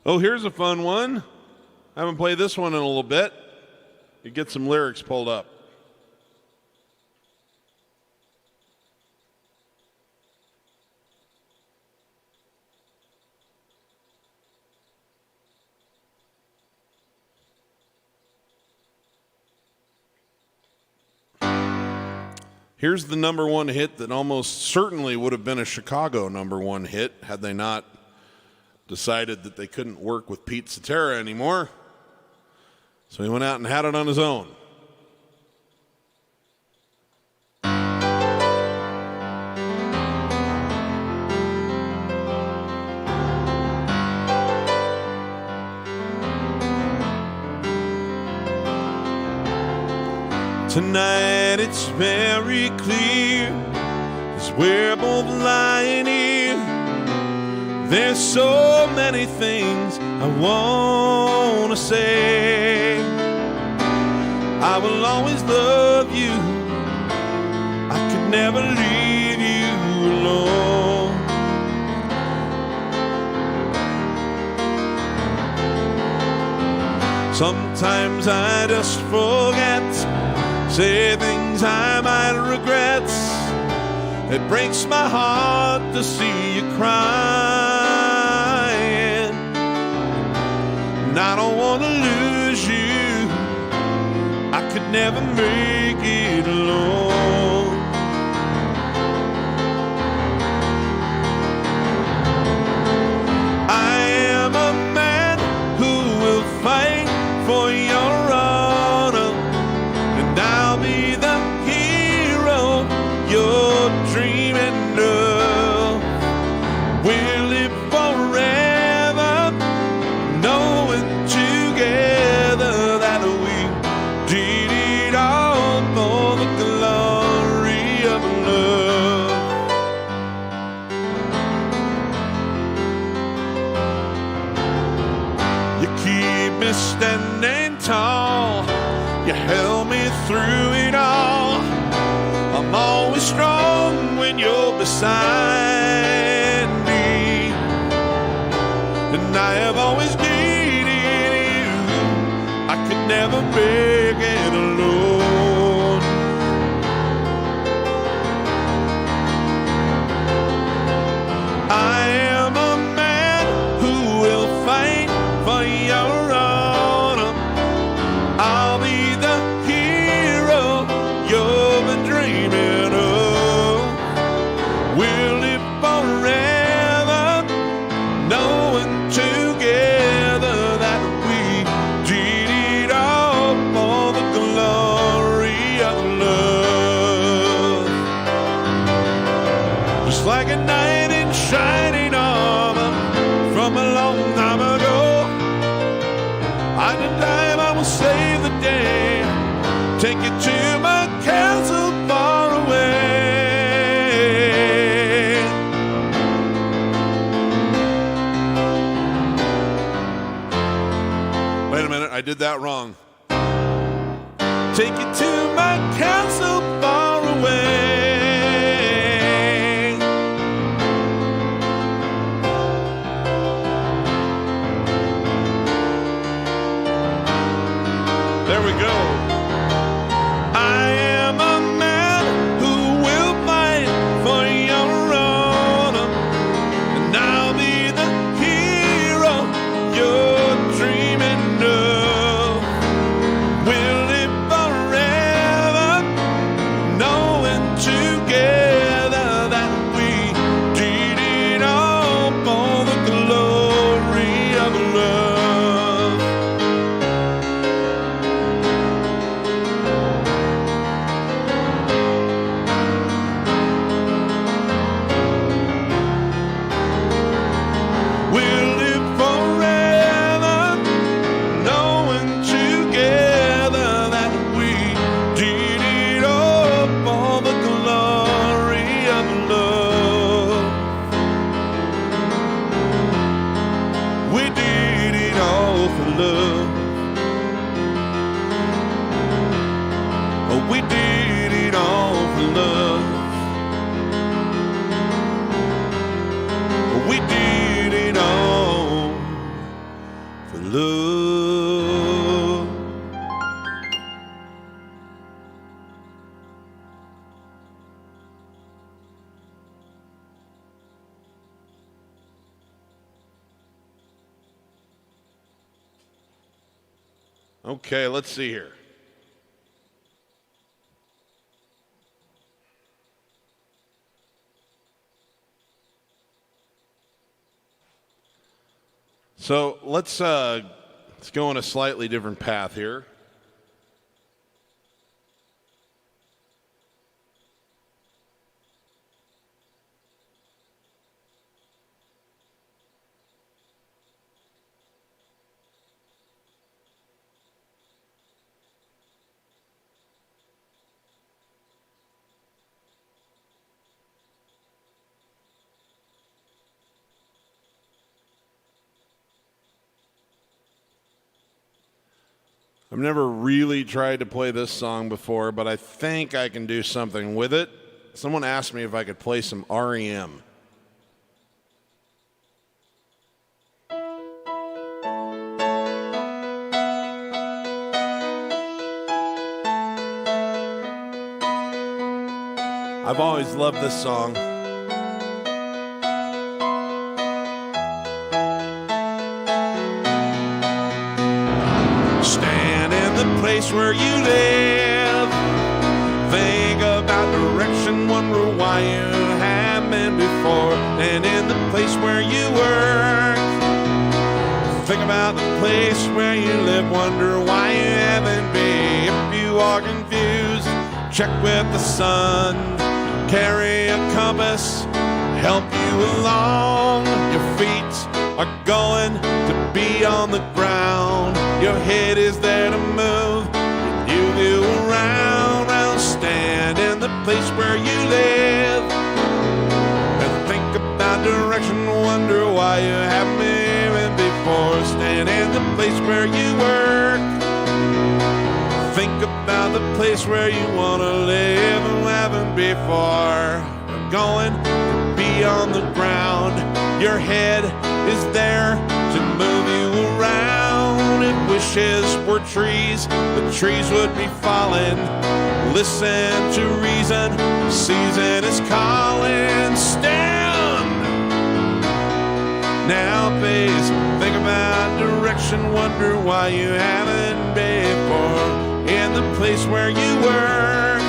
Oh, here's a fun one. I haven't played this one in a little bit. You get some lyrics pulled up. Here's the number one hit that almost certainly would have been a Chicago number one hit had they not decided that they couldn't work with Pete Cetera anymore. So he went out and had it on his own. Tonight it's very clear, as we're both lying here. There's so many things I want to say. I will always love you. I could never leave you alone. Sometimes I just forget, say things I might regret. It breaks my heart to see you crying, and I don't want to lose you. I could never make it alone. I am a man who will fight for your honor, and I'll be the hero you're dreaming of. We'll live forever, knowing together that we did it all for the glory of love. You keep me standing tall, you held me through it all. I'm always strong when you're beside me, and I have always needed you. I could never make it alone. I am a man who will fight for your honor. I'll be the hero you've been dreaming of. We'll live forever, knowing together that we did it all for the glory of love. Just like a knight in shining armor from a long time ago, I did time I will save the day, take you to my castle far away. Wait a minute, I did that wrong. Take you to my castle far away. There we go. I am a man who will fight for your honor, and I'll be the hero you're dreaming of. We'll live forever, knowing together that we did it all for the glory of love. We'll live forever, knowing together that we did it all for the glory of love. We did it all for love. Oh, we did it all for love. We did it all for love. Okay, let's see here. So let's go on a slightly different path here. I've never really tried to play this song before, but I think I can do something with it. Someone asked me if I could play some REM. I've always loved this song. Stand in the place where you live. Think about direction, wonder why you haven't been before. And in the place where you work. Think about the place where you live, wonder why you haven't been. If you are confused, check with the sun. Carry a compass, help you along. Your feet are going to be on the ground. Your head is there to move, and you do around. Well, stand in the place where you live and think about direction, wonder why you haven't been before. Stand in the place where you work. Think about the place where you want to live and haven't before. You're going to be on the ground. Your head is there to move you around. If wishes were trees, the trees would be falling. Listen to reason, the season is calling. Stand now, please. Think about direction, wonder why you haven't before. In the place where you work.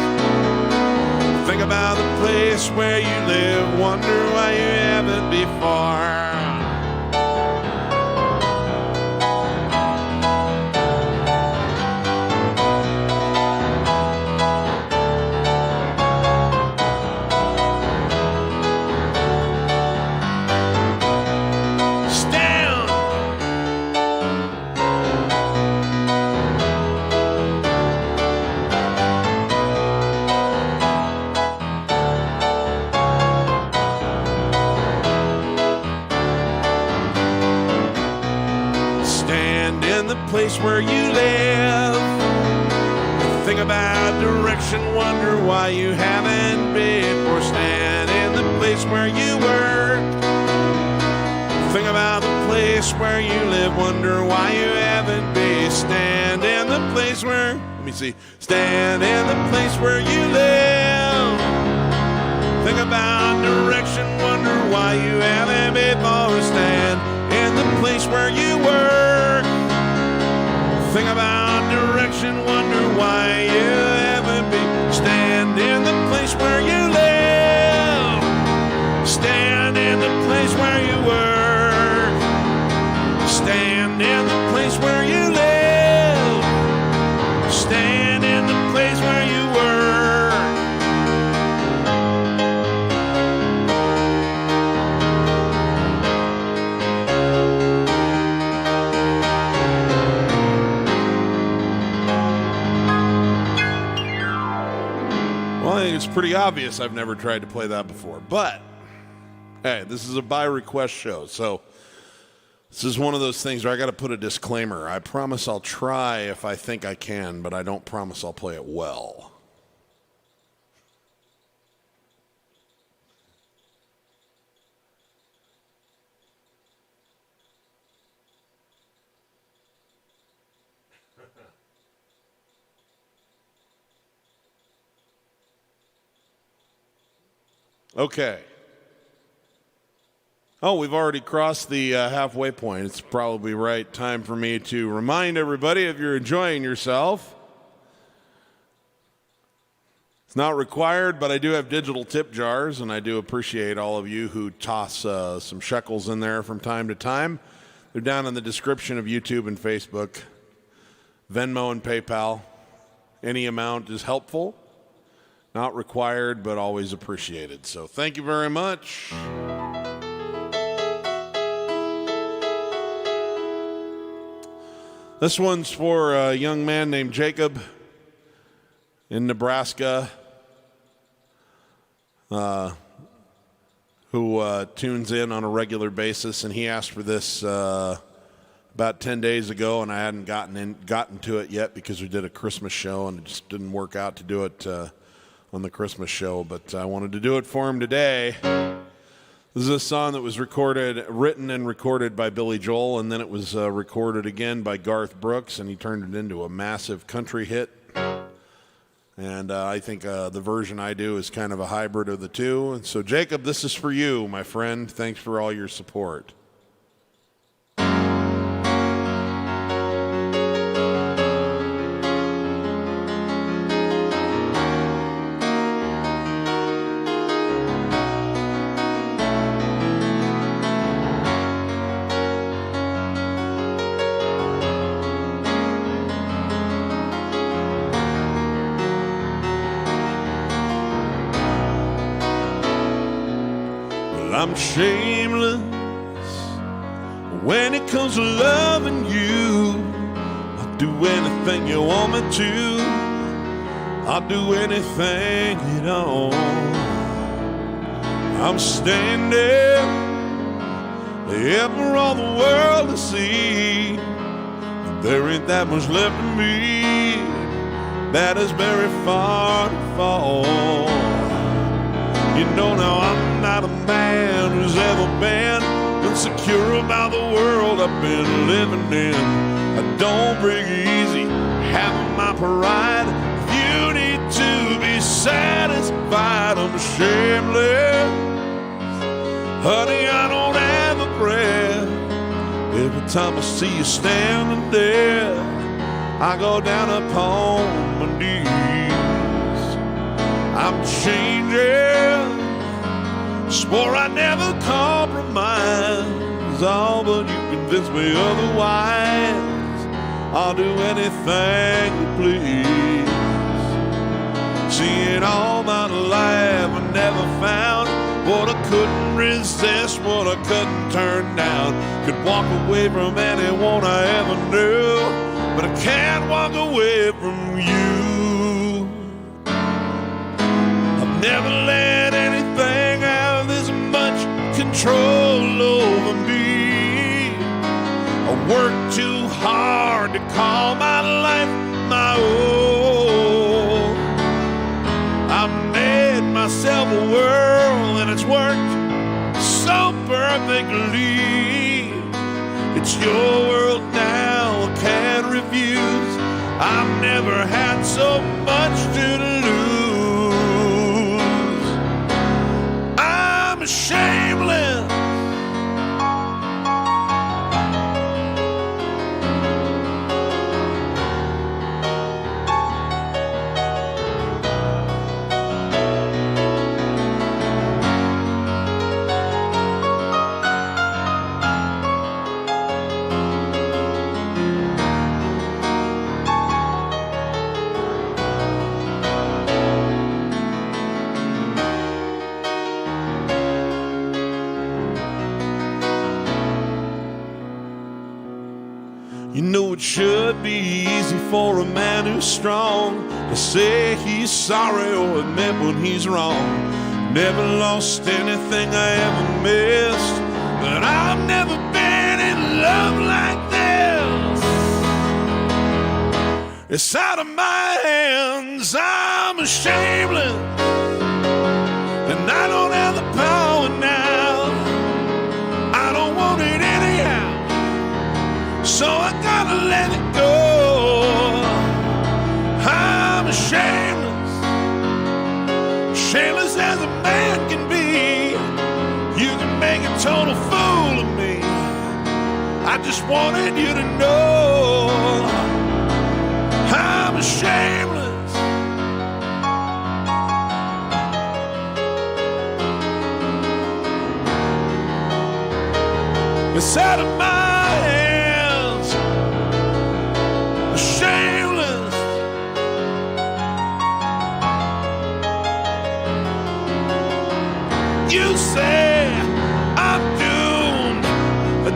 Think about the place where you live, wonder why you haven't before. Place where you live. Think about direction, wonder why you haven't been. Or stand in the place where you work. Think about the place where you live, wonder why you haven't been. Stand in the place where, let me see. Stand in the place where you live. Think about direction, wonder why you haven't been. Or stand in the place where you work. Think about direction, wonder why you haven't been. Stand in the place where you live. Stand in the place where you work. Stand in the place where you live. Stand in the place where you work. I think it's pretty obvious I've never tried to play that before, but hey, this is a by request show, so this is one of those things where I got to put a disclaimer. I promise I'll try if I think I can, but I don't promise I'll play it well. Okay. Oh, we've already crossed the halfway point. It's probably right time for me to remind everybody, if you're enjoying yourself, it's not required, but I do have digital tip jars, and I do appreciate all of you who toss some shekels in there from time to time. They're down in the description of YouTube and Facebook. Venmo and PayPal. Any amount is helpful. Not required, but always appreciated. So thank you very much. This one's for a young man named Jacob in Nebraska who tunes in on a regular basis, and he asked for this about 10 days ago, and I hadn't gotten to it yet because we did a Christmas show, and it just didn't work out to do it on the Christmas show, but I wanted to do it for him today. This is a song that was written and recorded by Billy Joel, and then it was recorded again by Garth Brooks, and he turned it into a massive country hit. And I think the version I do is kind of a hybrid of the two. And so, Jacob, this is for you, my friend. Thanks for all your support. I'm shameless when it comes to loving you. I'll do anything you want me to. I'll do anything you don't. I'm standing there for all the world to see. There ain't that much left of me that is very far to fall. You know now I'm not a man who's ever been insecure about the world I've been living in. I don't break easy, having my pride. If you need to be satisfied, I'm shameless. Honey, I don't have a prayer. Every time I see you standing there, I go down upon my knees. I'm changing, swore I'd never compromise. Oh, but you convinced me otherwise. I'll do anything you please. Seeing all my life I never found what I couldn't resist, what I couldn't turn down. Could walk away from anyone I ever knew, but I can't walk away from you. Never let anything have this much control over me. I work too hard to call my life my own. I made myself a world and it's worked so perfectly. It's your world now, I can't refuse. I've never had so much to lose. Shameless. You know it should be easy for a man who's strong to say he's sorry or admit when he's wrong. Never lost anything I ever missed, but I've never been in love like this. It's out of my hands, I'm shameless, and I don't have the power now. I don't want it anyhow, so I gotta let it go. I'm shameless, shameless as a man can be. You can make a total fool of me. I just wanted you to know I'm shameless. It's out of my hands, shameless. You say I'm doomed,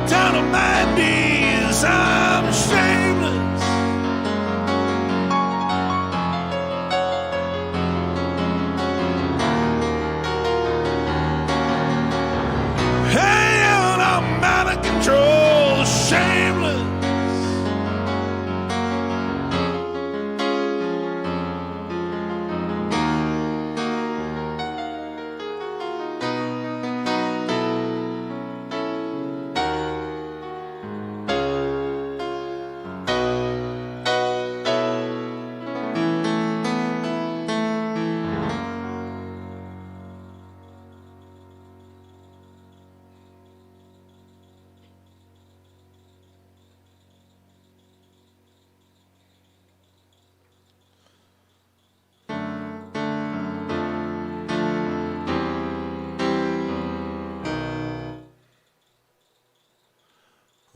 down on my knees, I'm shameless. Hey, I'm out of control, shameless.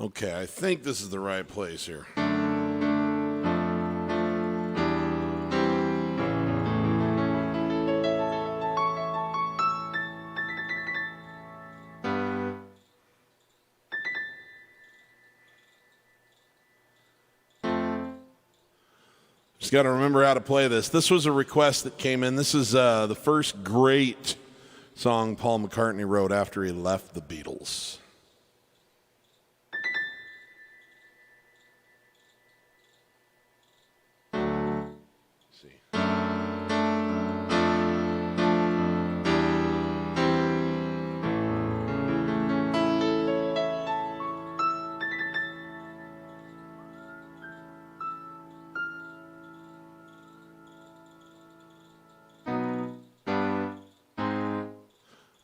Okay, I think this is the right place here. Just got to remember how to play this. This was a request that came in. This is the first great song Paul McCartney wrote after he left the Beatles.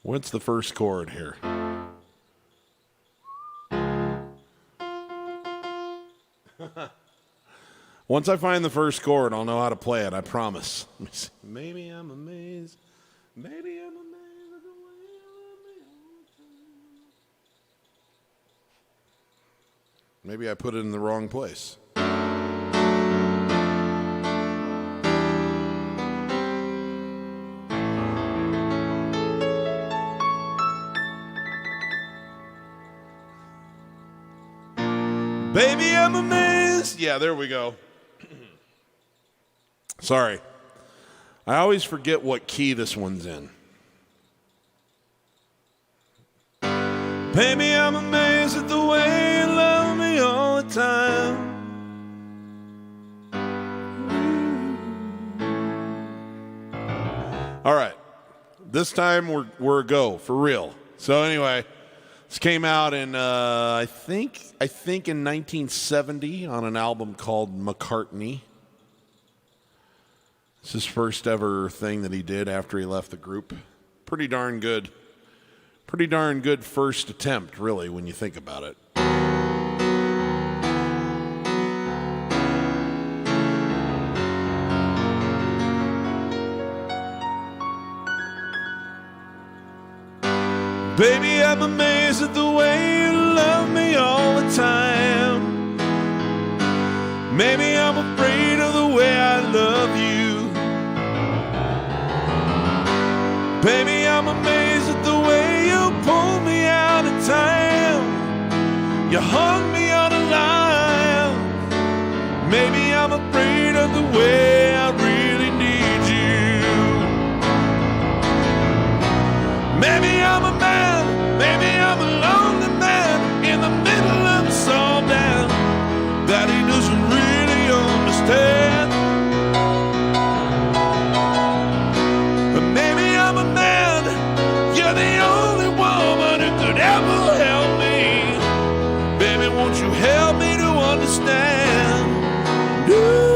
What's the first chord here? Once I find the first chord, I'll know how to play it, I promise. Let me see. Maybe I'm amazed. Maybe I'm amazed at the way you love me all the time. Maybe I put it in the wrong place. Baby, I'm amazed. Yeah, there we go. Sorry. I always forget what key this one's in. Baby, I'm amazed at the way you love me all the time. All right. This time we're a go, for real. So anyway, this came out in, I think in 1970 on an album called McCartney. It's his first ever thing that he did after he left the group. Pretty darn good. Pretty darn good first attempt, really, when you think about it. Baby, I'm amazed at the way you love me all the time. Maybe I'm afraid of the way I love you. Baby, I'm amazed at the way you pulled me out of time. You hung me on a line. Maybe I'm afraid of the way I really need you. Maybe I'm a man, maybe I'm a lonely man in the middle of a song down that he doesn't really understand. But maybe I'm a man, you're the only woman who could ever help me. Baby, won't you help me to understand? Ooh,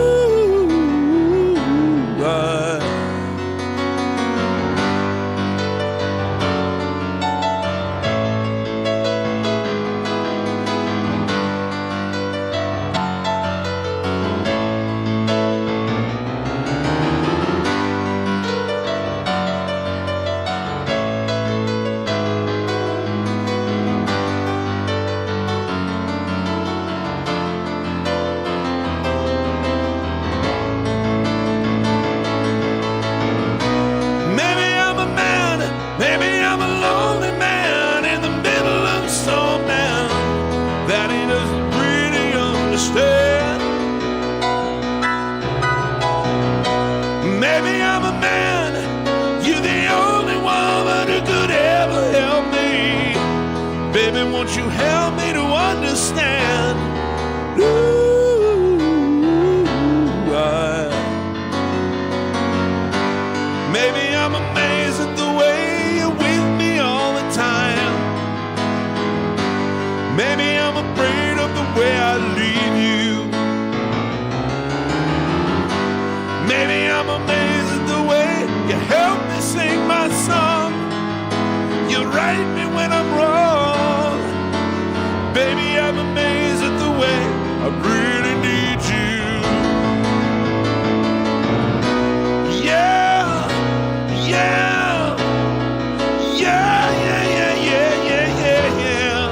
won't you help me to understand? Ooh, maybe I'm amazed at the way you're with me all the time. Maybe I'm afraid of the way I leave you. Maybe I'm amazed at the way you help me sing my song. You right me when I'm wrong. Baby, I'm amazed at the way I really need you. Yeah, yeah, yeah, yeah, yeah, yeah, yeah, yeah, yeah.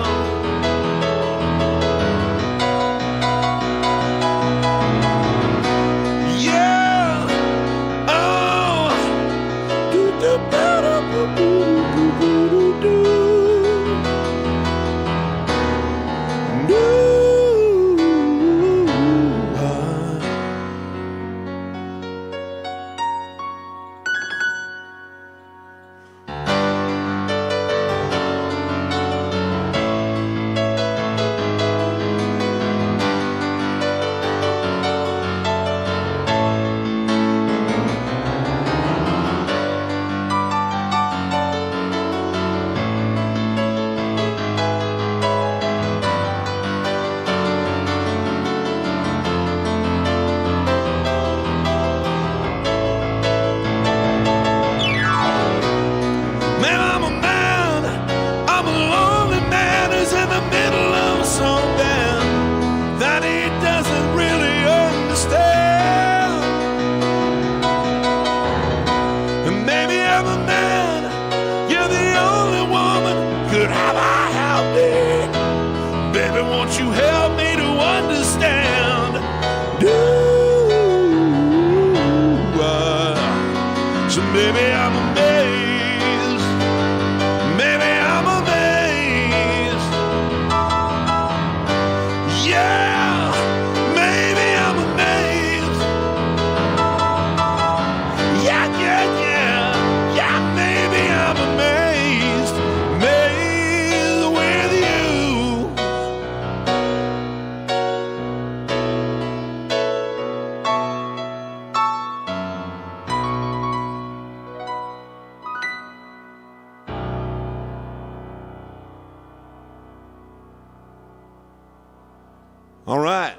All right.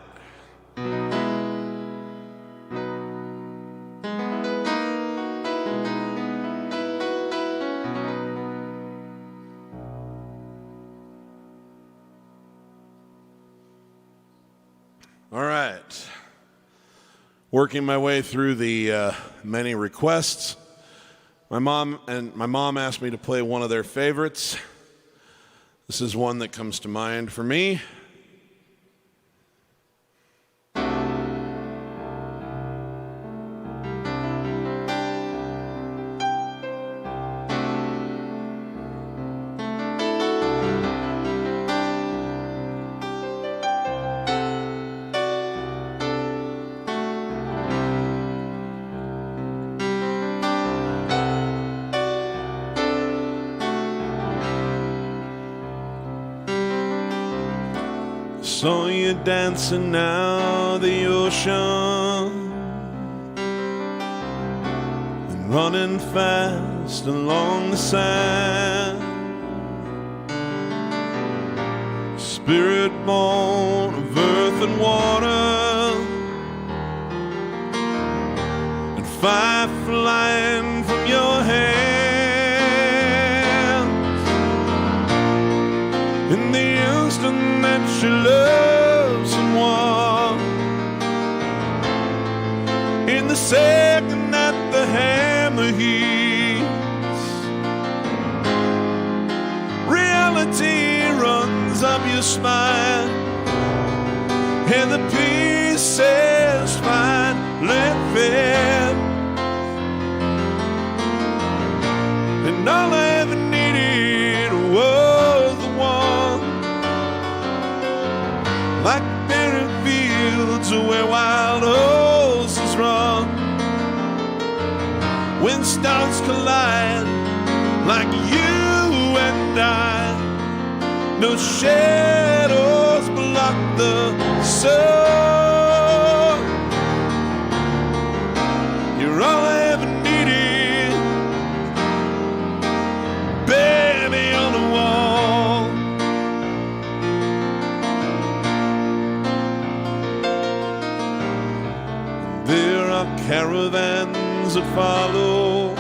All right. Working my way through the many requests. My mom asked me to play one of their favorites. This is one that comes to mind for me. Saw you dancing now the ocean and running fast along the sand. Spirit born of earth and water, and fire flying from your hands. In the instant that you love someone, in the second that the hammer hits, reality runs up your spine, and the pieces finally fit. And all I ever needed was the one, like barren fields where wild horses run. When stars collide, like you and I, no shadows block the sun. You're all I ever needed, baby on the wall. There are caravans that follow,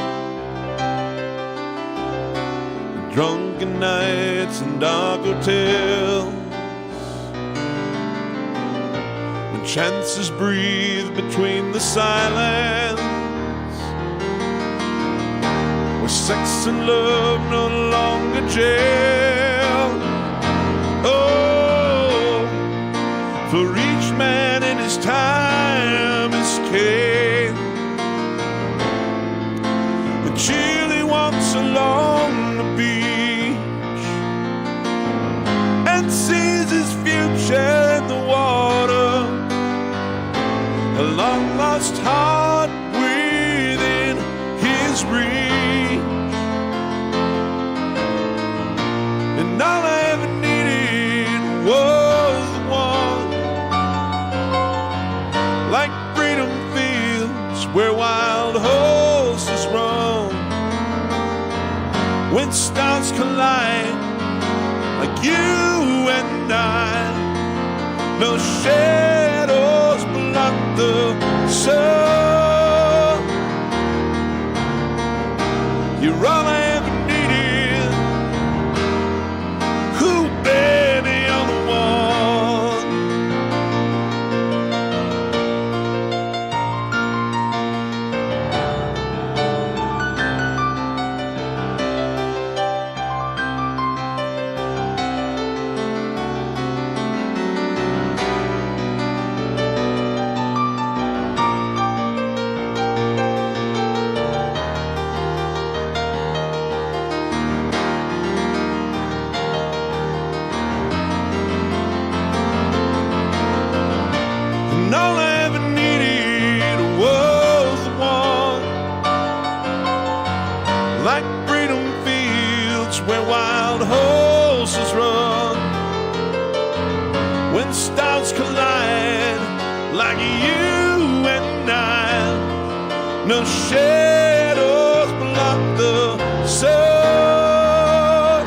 drunken nights and dark hotels, when chances breathe between the silence, where sex and love no longer jail. Oh, for each man in his time is came. The chilly walks along the beach and sees his future in the water, a long lost heart within his reach. And all I ever needed was the one, like freedom fields where wild horses run, when stars collide like you and I. No shadows block the sun. You're all I ever needed. Who, baby, you're the one. And all I ever needed was the one, like freedom fields where wild horses run, when stars collide like you and I. No shadows block the sun.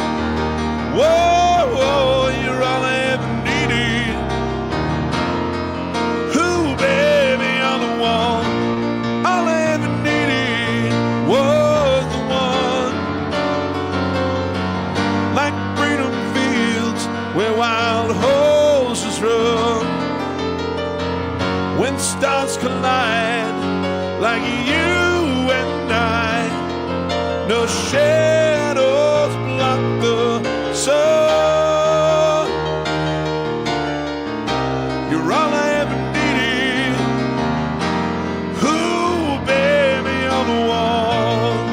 Whoa, whoa, you're all I ever needed. Who, baby, you're the one. All I ever needed was the one, like freedom fields where wild horses run, when stars collide like you and I. No shadows block the sun. You're all I ever needed. Who, baby, you're the one.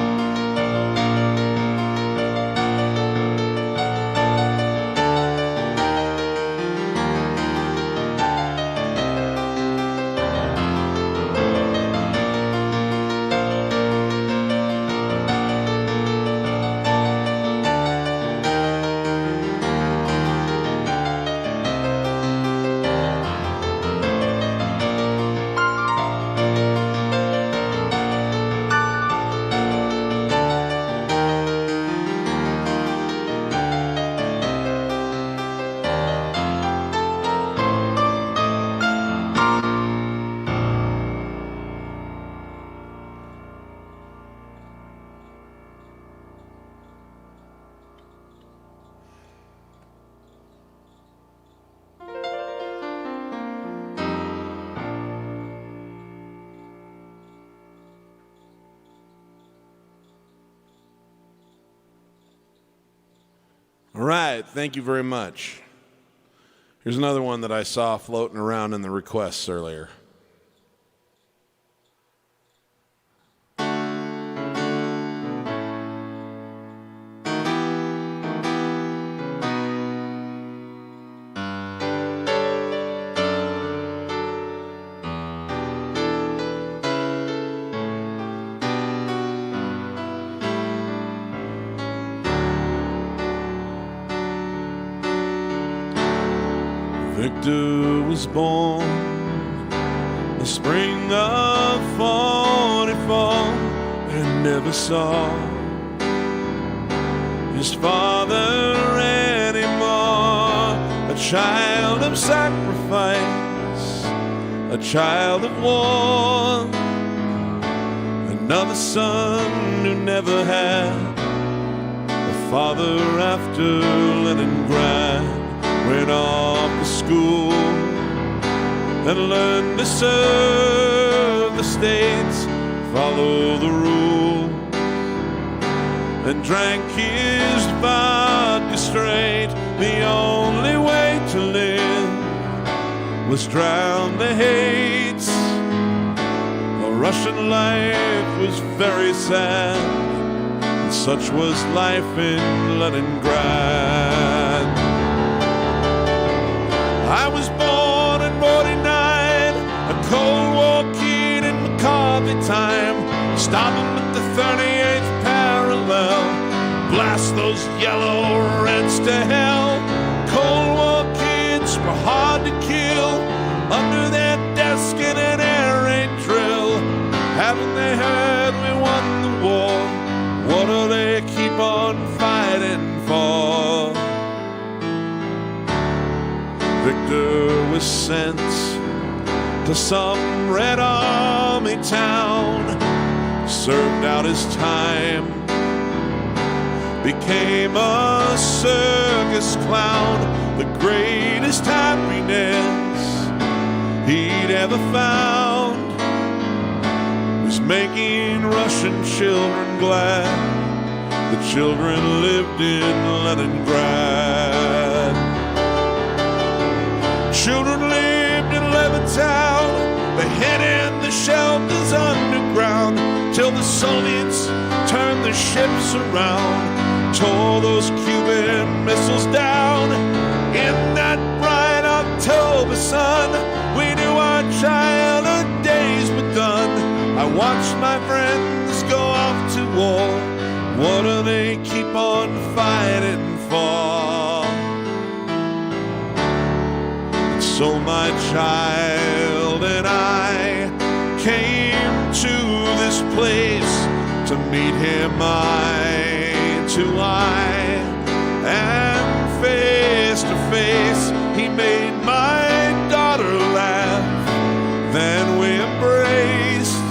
All right, thank you very much. Here's another one that I saw floating around in the requests earlier. Victor was born the spring of 44 and never saw his father anymore. A child of sacrifice, a child of war, another son who never had a father after Leningrad. Went off to school and learned to serve the states, follow the rules, and drank his vodka straight. The only way to live was drown the hates. A Russian life was very sad, and such was life in Leningrad. I was born in 49, a Cold War kid in McCarthy time. Stopping at the 38th parallel, blast those yellow reds to hell. Cold War kids were hard to kill, under their desk in an air raid drill. Haven't they heard we won the war? What do they keep on fighting for? Victor was sent to some Red Army town, served out his time, became a circus clown. The greatest happiness he'd ever found was making Russian children glad. The children lived in Leningrad. Children lived in Levittown. They hid in the shelters underground till the Soviets turned their ships around, tore those Cuban missiles down. In that bright October sun, we knew our childhood days were done. I watched my friends go off to war. What do they keep on fighting for? And so my child and I came to this place to meet him eye to eye, and face to face he made my daughter laugh. Then we embraced.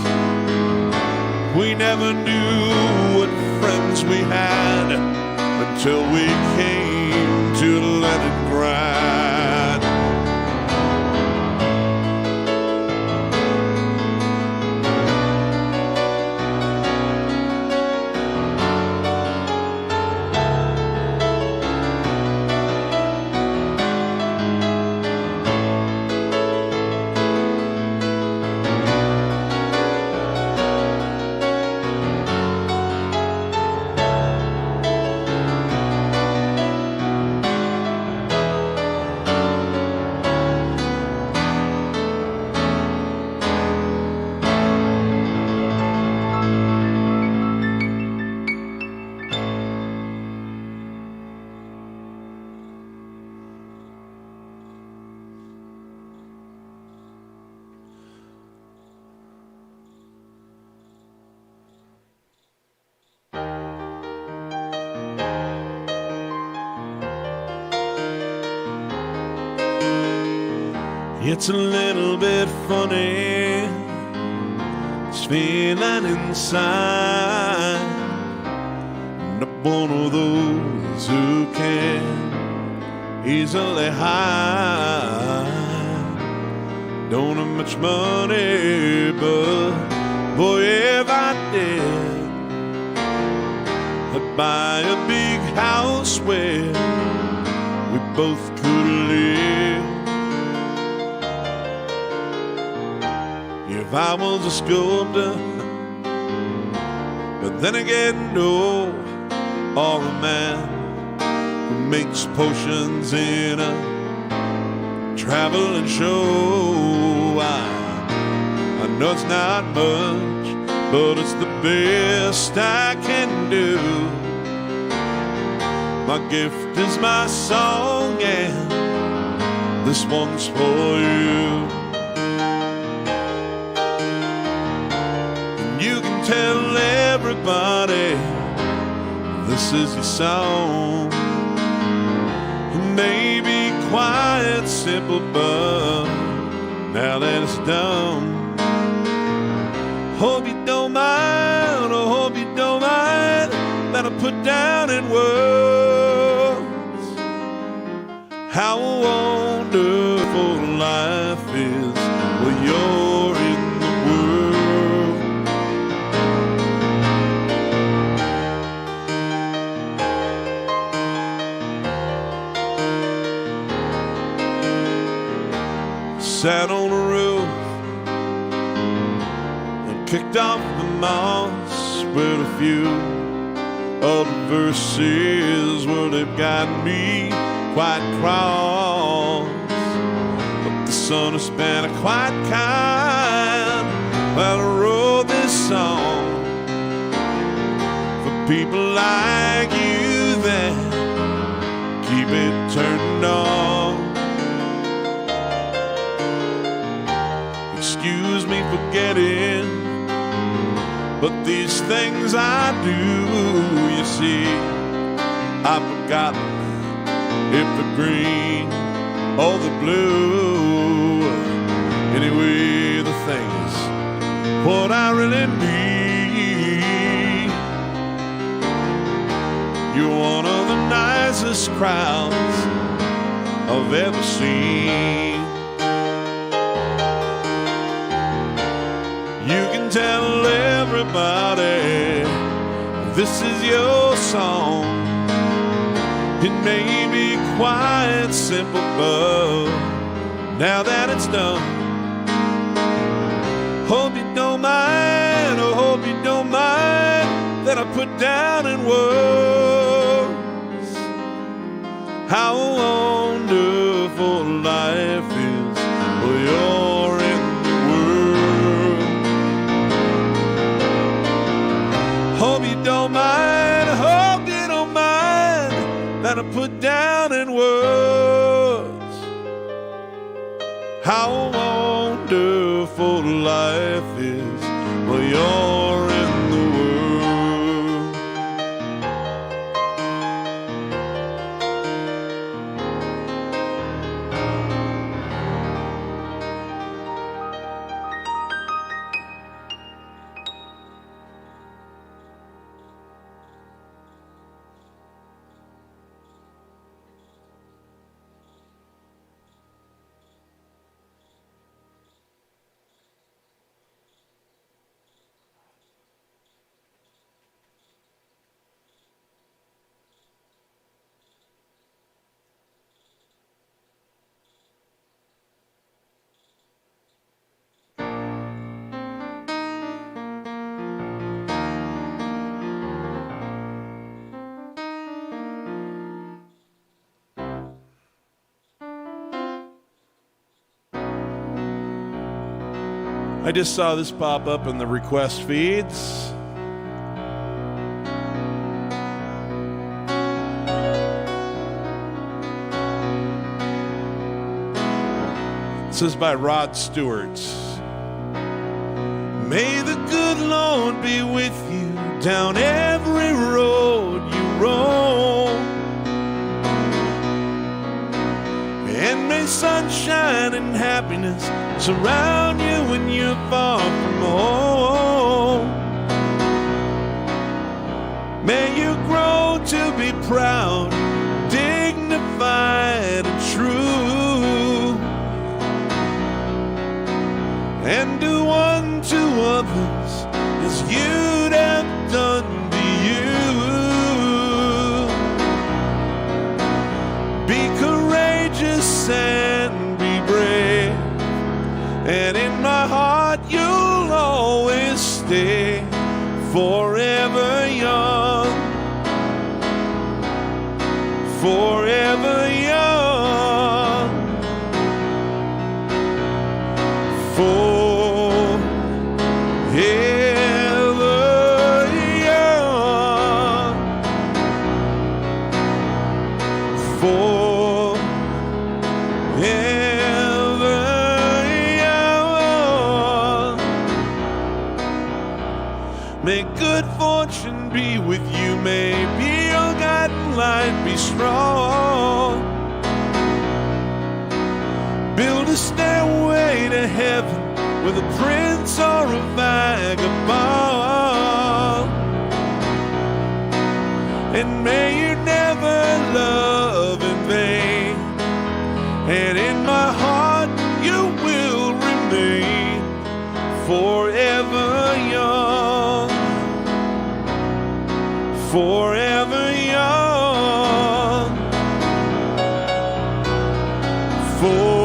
We never knew what friends we had until we came to Leningrad. It's a little bit funny, this feeling inside. Not one of those who can easily hide. Don't have much money, but boy, if I did, I'd buy a big house where we both could live. If I was a sculptor, but then again, no, or a man who makes potions in a traveling show. I know it's not much, but it's the best I can do. My gift is my song, and this one's for you. You can tell everybody this is your song. It may be quiet, simple, but now that it's done, hope you don't mind, oh, hope you don't mind that I put down in words how wonderful life is when you're in the world. Sat on a roof and kicked off the moss with a few All the verses, well, they've got me quite cross. But the sun has been quite kind while I wrote this song for people like you that keep it turned on. Excuse me for getting, but these things I do, you see, I've forgotten if the green or the blue. Anyway, the thing is what I really need. You're one of the nicest crowds I've ever seen. You can tell everybody this is your song. It may be quite simple, but now that it's done, hope you don't mind, oh, hope you don't mind that I put down in words how wonderful life is when you're in the world. Hope you don't mind, hope you don't mind that I put down in words how wonderful life is when you're in the world. I just saw this pop up in the request feeds. This is by Rod Stewart. May the good Lord be with you down every road you roam, and may sunshine and happiness surround you when you're far from home. May you grow to be proud, dignified and true, and do unto others as you'd have done to you. Be courageous and be brave, and in my heart you'll always stay forever young, forever young, forever young, forever young. May good fortune be with you, may be your guiding light, be strong. Build a stairway to heaven with a prince or a vagabond, and may you never love in vain, and in my heart you will remain forever young, forever young, forever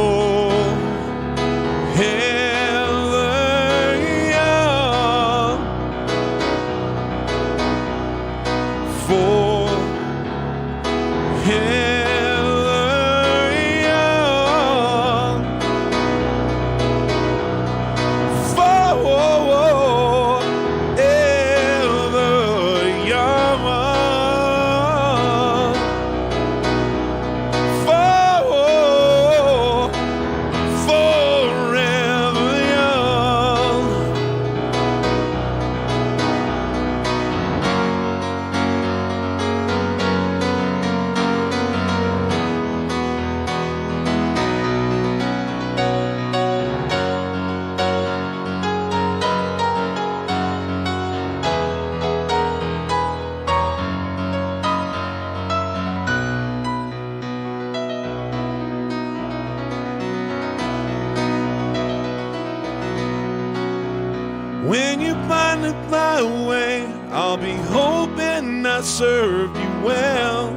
find it my way, I'll be hoping I served you well.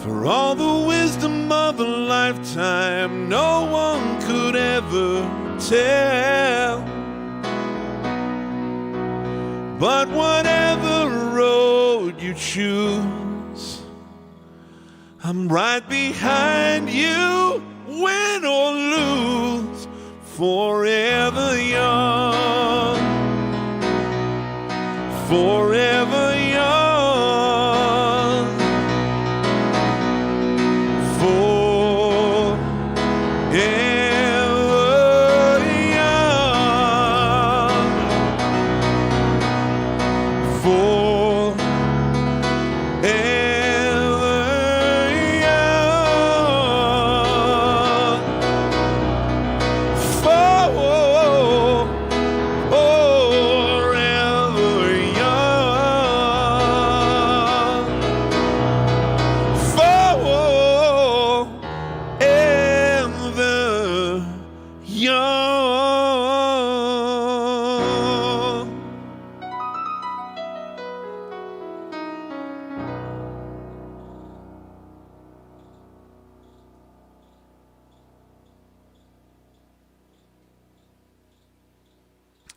For all the wisdom of a lifetime, no one could ever tell. But whatever road you choose, I'm right behind you, win or lose, forever young, forever young.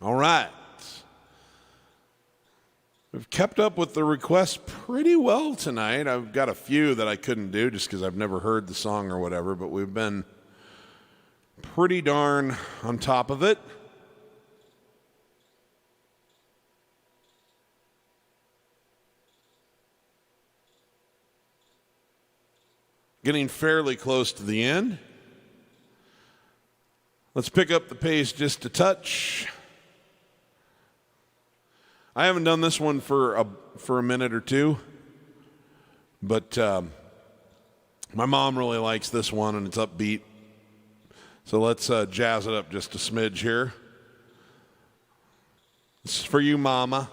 All right. We've kept up with the requests pretty well tonight. I've got a few that I couldn't do just because I've never heard the song or whatever, but we've been pretty darn on top of it. Getting fairly close to the end. Let's pick up the pace just a touch. I haven't done this one for a minute or two, but my mom really likes this one, and it's upbeat. So let's jazz it up just a smidge here. This is for you, Mama.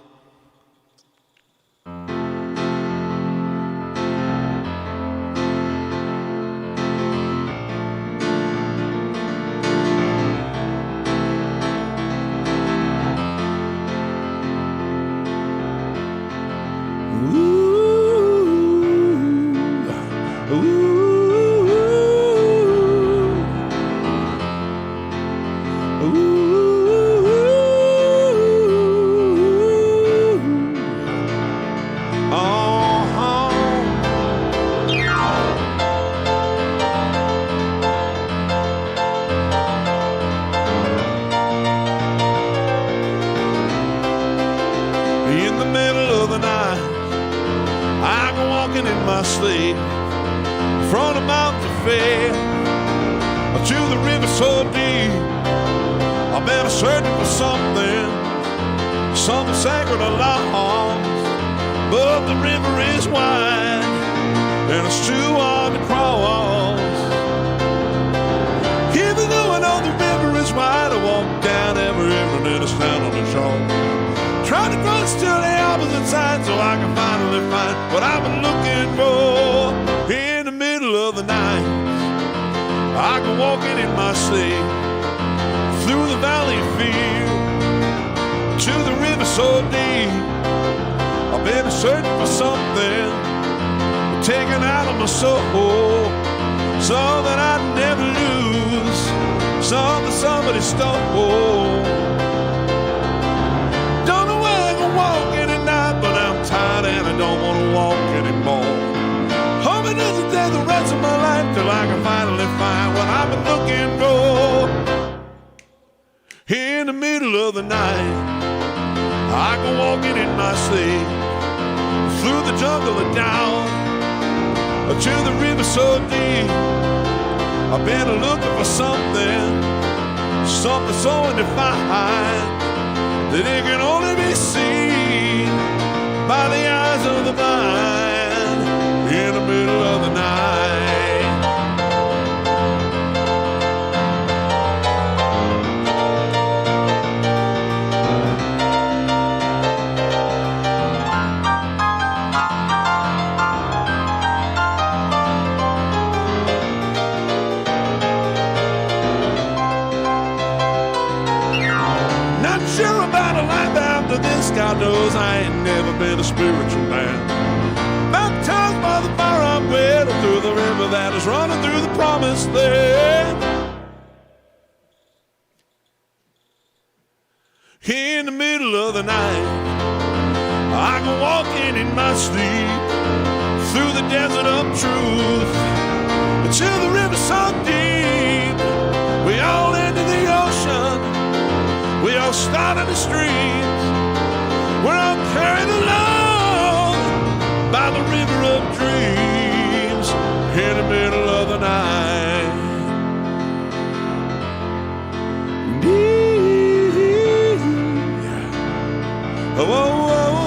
God knows I ain't never been a spiritual man. Baptized by the fire I went through the river that is running through the promised land. In the middle of the night, I go walking in my sleep through the desert of truth until the river's so deep. We all enter the ocean, we all start in the streets. We're all carried along by the river of dreams in the middle of the night. Oh, oh, oh, oh.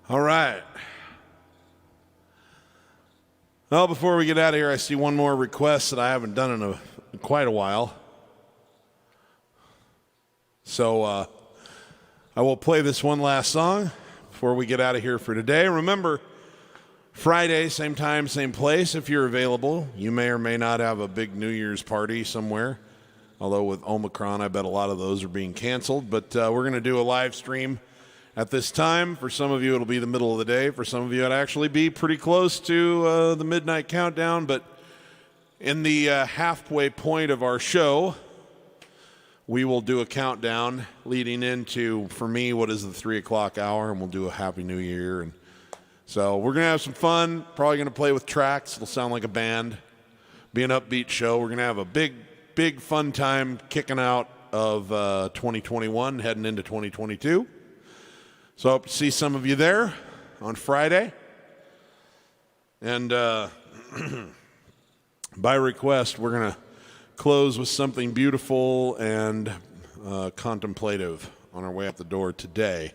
All right. Well, before we get out of here, I see one more request that I haven't done in quite a while. So I will play this one last song before we get out of here for today. Remember, Friday, same time, same place, if you're available. You may or may not have a big New Year's party somewhere. Although with Omicron, I bet a lot of those are being canceled. But we're going to do a live stream at this time. For some of you, it'll be the middle of the day. For some of you, it'll actually be pretty close to the midnight countdown. But in the halfway point of our show, we will do a countdown leading into, for me, what is the 3 o'clock hour, and we'll do a Happy New Year. And so we're going to have some fun, probably going to play with tracks. It'll sound like a band, be an upbeat show. We're going to have a big fun time kicking out of 2021, heading into 2022. So I hope to see some of you there on Friday. And by request, we're going to close with something beautiful and contemplative on our way out the door today.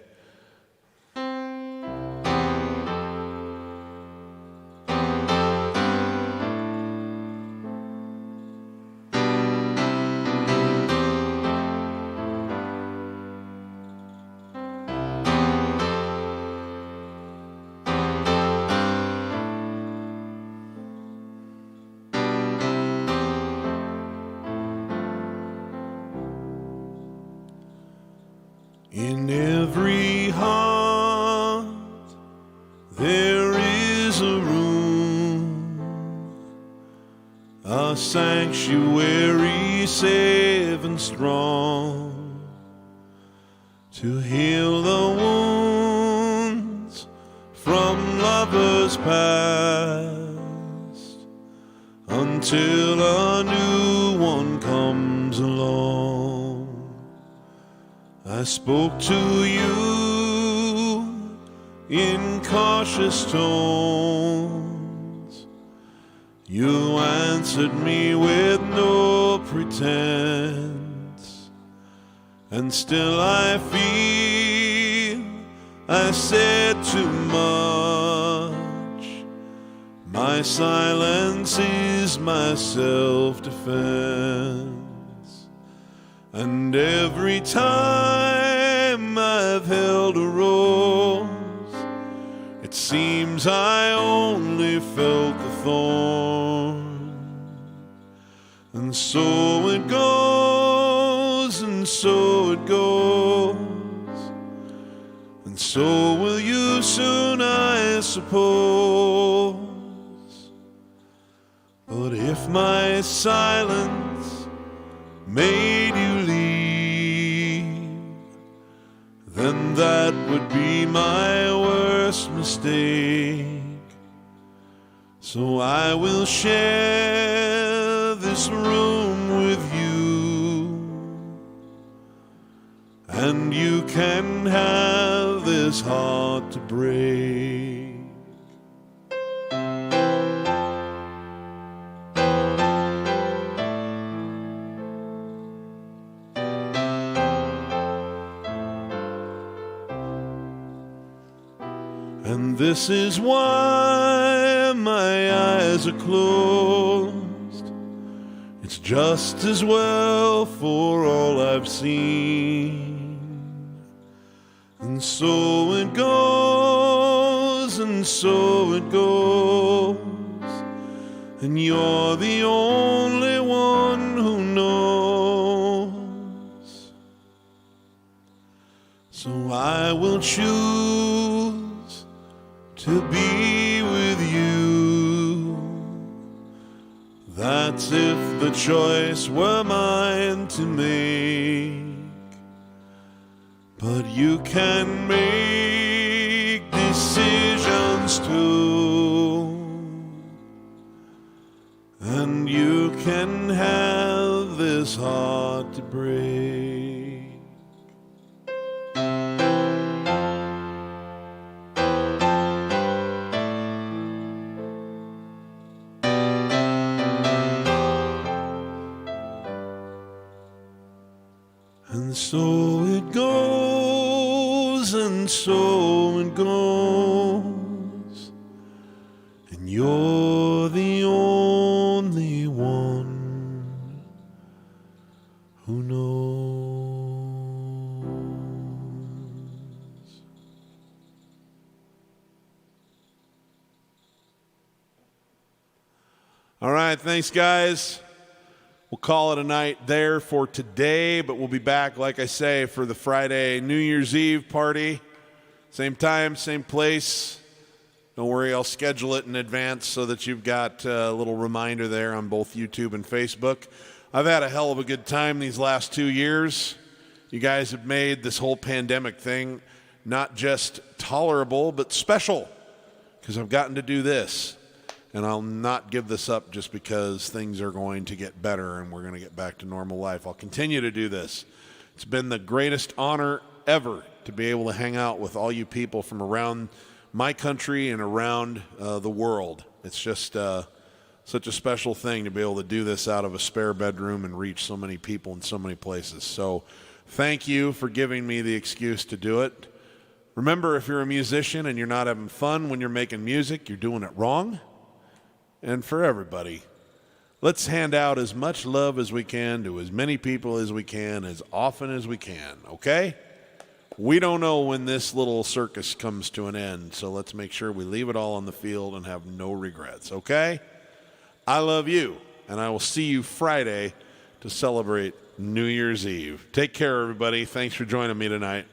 a sanctuary safe and strong to heal the wounds from lovers past until a new one comes along. I spoke to you in cautious tones. You answered me with no pretense, and still I feel I said too much. My silence is my self-defense, and every time I've held a rose, it seems I only felt the thorn. And so it goes, and so it goes, and so will you soon, I suppose. But if my silence made you leave, then that would be my worst mistake. So I will share this room with you, and you can have this heart to break. And this is why my eyes are closed. It's just as well for all I've seen. And so it goes, and so it goes, and you're the only one who knows. So I will choose to be with you. That's if the choice were mine to make. But you can make decisions too, and you can have this heart to break. And so it goes, and so it goes, and you're the only one who knows. All right, thanks, guys. We'll call it a night there for today, but we'll be back, like I say, for the Friday New Year's Eve party. Same time, same place. Don't worry, I'll schedule it in advance so that you've got a little reminder there on both YouTube and Facebook. I've had a hell of a good time these last 2 years. You guys have made this whole pandemic thing not just tolerable, but special, because I've gotten to do this. And I'll not give this up just because things are going to get better and we're going to get back to normal life. I'll continue to do this. It's been the greatest honor ever to be able to hang out with all you people from around my country and around the world. It's just such a special thing to be able to do this out of a spare bedroom and reach so many people in so many places. So thank you for giving me the excuse to do it. Remember, if you're a musician and you're not having fun when you're making music, you're doing it wrong. And for everybody, let's hand out as much love as we can to as many people as we can, as often as we can, okay? We don't know when this little circus comes to an end, so let's make sure we leave it all on the field and have no regrets, okay? I love you, and I will see you Friday to celebrate New Year's Eve. Take care, everybody. Thanks for joining me tonight.